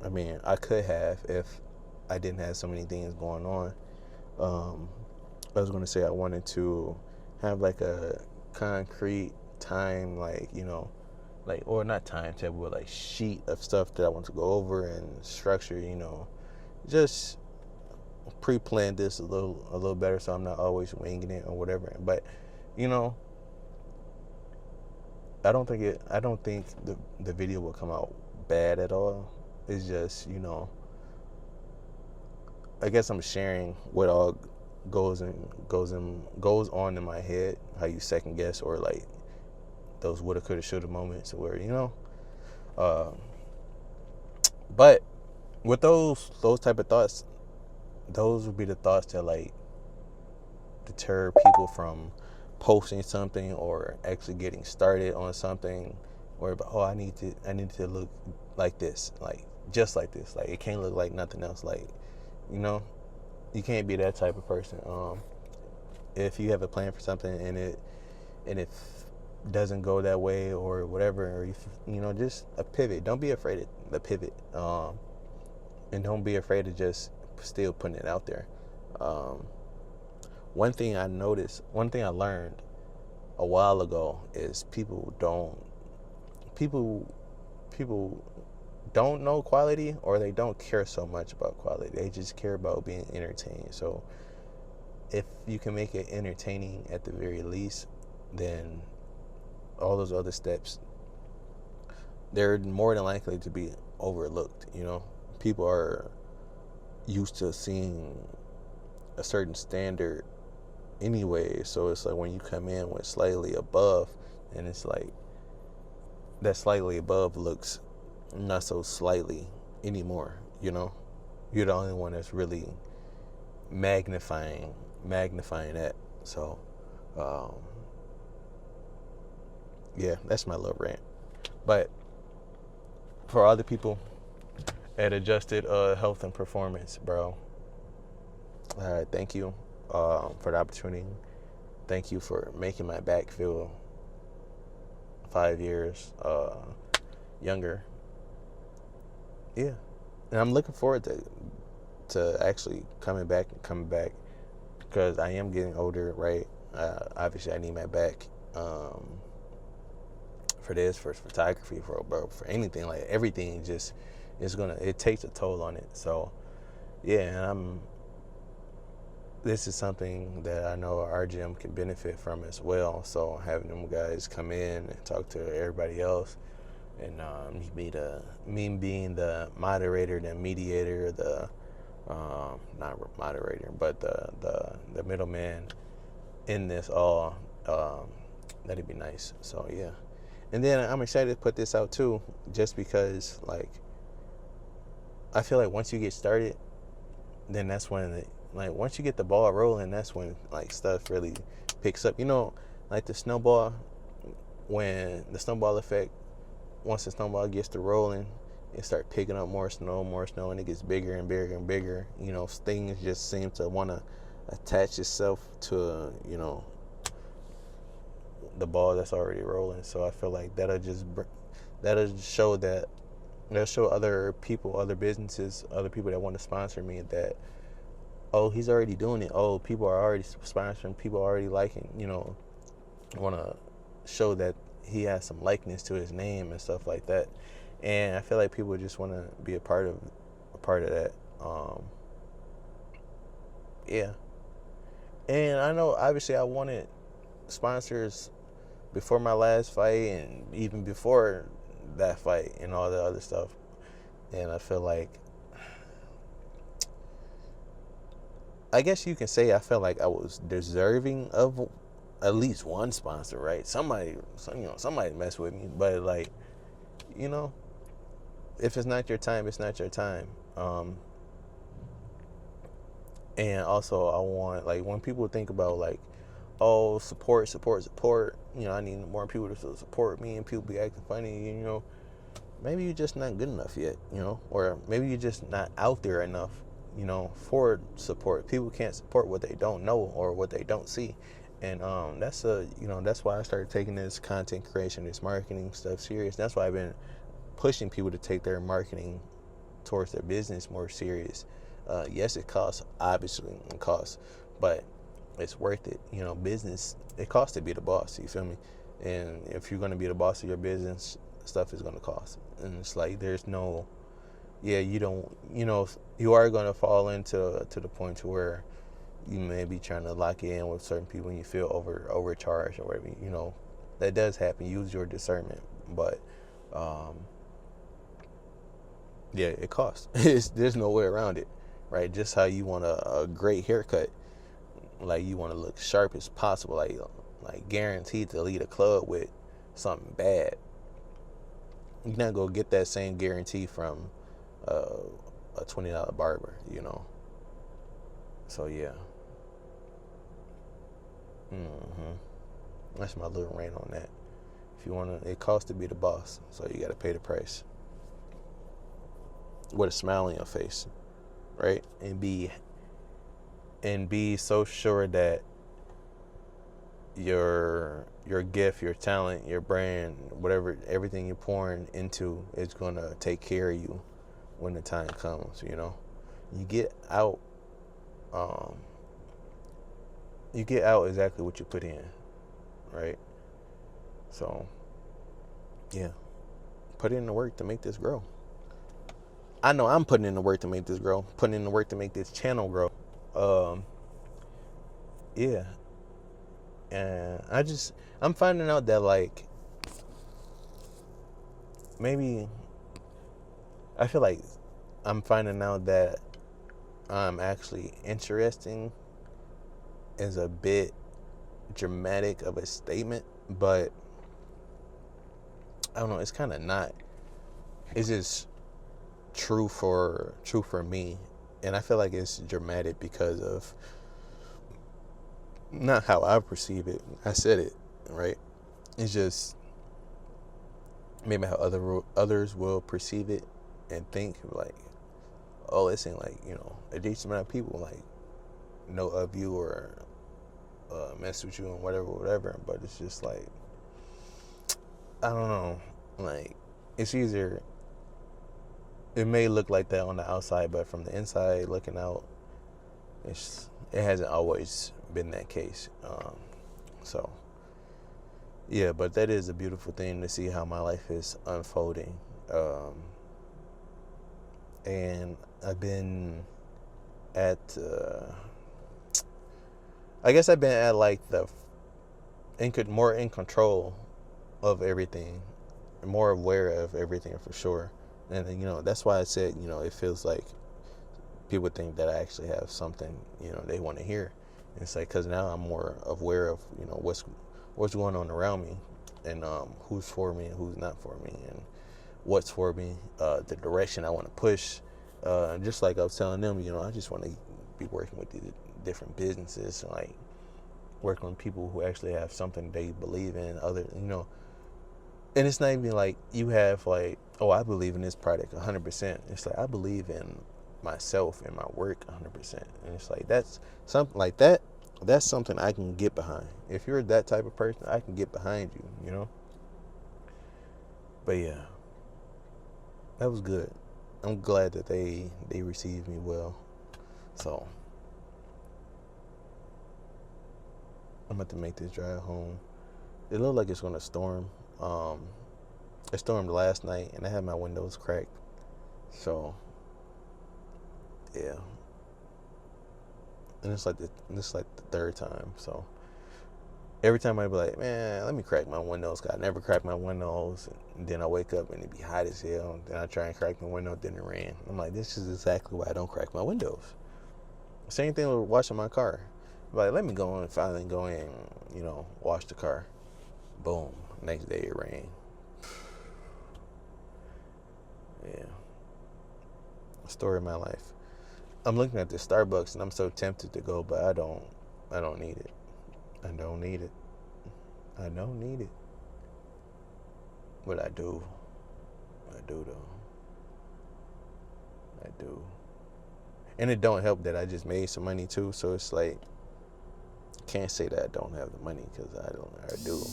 I mean, I could have if I didn't have so many things going on. I was going to say I wanted to have like a concrete time, like, or not timetable, but like sheet of stuff that I want to go over and structure, just pre-plan this a little better so I'm not always winging it or whatever. But, I don't think the video will come out bad at all. It's just, I guess I'm sharing what all goes on in my head, how you second guess or like those woulda, coulda, shoulda moments where, but with those type of thoughts, those would be the thoughts that like deter people from posting something or actually getting started on something, or I need to look like this, like just like this, like it can't look like nothing else, like, you can't be that type of person. If you have a plan for something and it doesn't go that way or whatever, or just a pivot. Don't be afraid of the pivot, and don't be afraid of just still putting it out there. One thing I learned a while ago is people don't know quality, or they don't care so much about quality. They just care about being entertained. So if you can make it entertaining at the very least, then all those other steps, they're more than likely to be overlooked. People are used to seeing a certain standard anyway, so it's like when you come in with slightly above, and it's like that slightly above looks not so slightly anymore. You're the only one that's really magnifying that. So yeah, that's my little rant. But for other people at Adjusted Health and Performance, bro, thank you for the opportunity. Thank you for making my back feel 5 years younger. Yeah, and I'm looking forward to actually coming back, because I am getting older, right? Obviously, I need my back for this, for photography, for anything, like everything. Just it takes a toll on it. So yeah, and this is something that I know our gym can benefit from as well. So having them guys come in and talk to everybody else, and me being the moderator, the mediator, the not moderator, but the middleman in this all, that'd be nice. So yeah, And then I'm excited to put this out too, just because like I feel like once you get started, then that's when like once you get the ball rolling, that's when like stuff really picks up. You know, like the snowball, when the snowball effect, once the snowball gets to rolling, it start picking up more snow, and it gets bigger and bigger and bigger. You know, things just seem to want to attach itself to, you know, the ball that's already rolling. So I feel like that'll show that that'll show other people, other businesses, other people that want to sponsor me that, oh, he's already doing it. Oh, people are already sponsoring. People are already liking. You know, want to show that he has some likeness to his name and stuff like that. And I feel like people just want to be a part of that. Yeah. And I know obviously I wanted sponsors before my last fight and even before that fight and all the other stuff. And I feel like, I guess you can say I felt like I was deserving of at least one sponsor, right? Somebody mess with me, but like, you know, if it's not your time, it's not your time. And also I want, like, when people think about like, oh, support, you know, I need more people to support me, and people be acting funny, you know, maybe you're just not good enough yet, you know, or maybe you're just not out there enough, you know, for support. People can't support what they don't know or what they don't see. And that's why I started taking this content creation, this marketing stuff serious. That's why I've been pushing people to take their marketing towards their business more serious. Yes, it costs, obviously it costs, but it's worth it. You know, business, it costs to be the boss, you feel me? And if you're going to be the boss of your business, stuff is going to cost. And it's like, there's no, you don't, you know, you are going to fall into the point to where you may be trying to lock in with certain people and you feel overcharged or whatever, you know, that does happen. Use your discernment. But it costs. There's no way around it, right? Just how you want a great haircut, like you want to look sharp as possible, like guaranteed to lead a club with something bad. You're not gonna get that same guarantee from a $20 barber, you know. So yeah. That's my little rant on that. If you wanna, it costs to be the boss, so you gotta pay the price with a smile on your face, right? And be so sure that your gift, your talent, your brand, whatever, everything you're pouring into is gonna take care of you when the time comes. You know, you get out exactly what you put in, right? So yeah, put in the work to make this grow. I know I'm putting in the work to make this grow, putting in the work to make this channel grow. Yeah. And I'm finding out that, like, maybe I feel like I'm finding out that I'm actually interesting is a bit dramatic of a statement, but I don't know, it's kind of not. It's just true for me, and I feel like it's dramatic because of not how I perceive it. I said it, right? It's just maybe how others will perceive it and think like, oh, it seems like, you know, a decent amount of people like know of you or mess with you and whatever. But it's just like, I don't know. Like, it's easier. It may look like that on the outside, but from the inside looking out, it hasn't always been that case. So yeah, but that is a beautiful thing to see how my life is unfolding. And I've been at I guess I've been at like more in control of everything, more aware of everything for sure. And you know, that's why I said, you know, it feels like people think that I actually have something, you know, they want to hear. And it's like, because now I'm more aware of, you know, what's going on around me. and who's for me and who's not for me, and what's for me, the direction I want to push. Just like I was telling them, I just want to be working with these different businesses, like working with people who actually have something they believe in, and it's not even like you have like, oh, I believe in this product 100%. It's like I believe in myself and my work 100%, and it's like that's something like that. That's something I can get behind. If you're that type of person, I can get behind you, But yeah, that was good. I'm glad that they received me well. So I'm about to make this drive home. It looked like it's gonna storm. It stormed last night, and I had my windows cracked. So yeah, and it's like the third time. So every time I be like, man, let me crack my windows. 'Cause I never crack my windows, and then I wake up and it be hot as hell. Then I try and crack my window, then it rain. I'm like, this is exactly why I don't crack my windows. Same thing with washing my car. Like, let me go and finally go in, wash the car. Boom. Next day it rained. Yeah. Story of my life. I'm looking at the Starbucks and I'm so tempted to go, but I don't need it. I don't need it. But I do. I do though. I do. And it don't help that I just made some money too, so it's like, can't say that I don't have the money, because I do.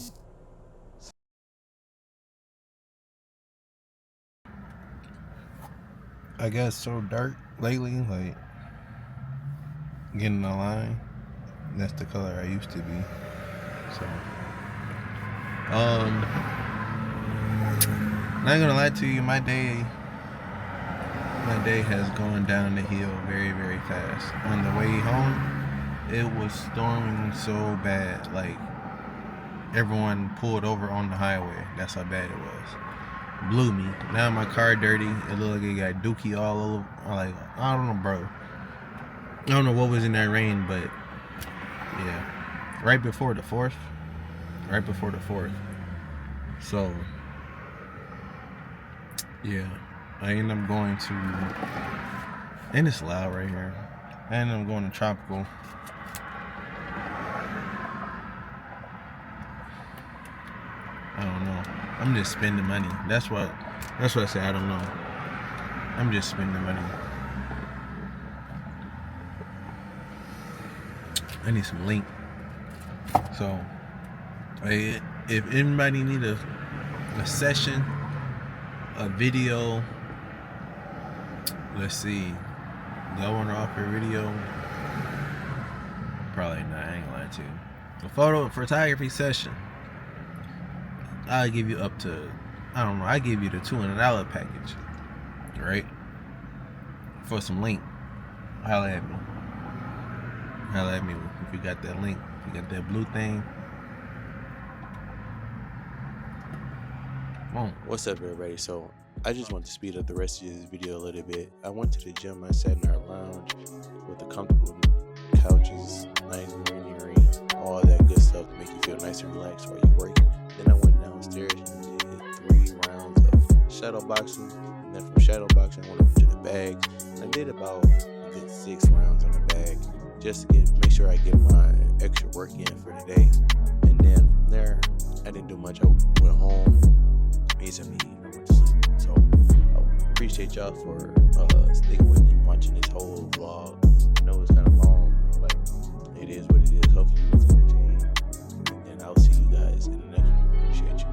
I got so dark lately, like getting the line. That's the color I used to be. So, not gonna lie to you, my day has gone down the hill very, very fast. On the way home, it was storming so bad, like everyone pulled over on the highway. That's how bad it was. Blew me. Now my car dirty. It looked like it got dookie all over. Like, I don't know, bro. I don't know what was in that rain, but yeah. Right before the 4th. So, yeah. I end up going to, and it's loud right here. I end up going to Tropical. I don't know. I'm just spending money. That's what I say. I don't know. I'm just spending money. I need some link. So, if anybody need a session, a video, let's see. Do I want to offer a video? Probably not. I ain't gonna lie to you. A photography session. I'll give you up to, I give you the $200 package, right? For some link. Holla at me. If you got that link. If you got that blue thing. What's up, everybody? So I just want to speed up the rest of this video a little bit. I went to the gym. I sat in our lounge with the comfortable couches, nice greenery, all that good stuff to make you feel nice and relaxed while you work. Then I went downstairs and did 3 rounds of shadow boxing. And then from shadow boxing, I went up to the bags. And I did about a good 6 rounds on the bag, just to make sure I get my extra work in for the day. And then from there, I didn't do much. I went home, made something to eat, and I went to sleep. So I appreciate y'all for sticking with me, watching this whole vlog. I know it's kind of long, but it is what it is. Hopefully you was entertained. And I'll see you guys in the next one. Appreciate you.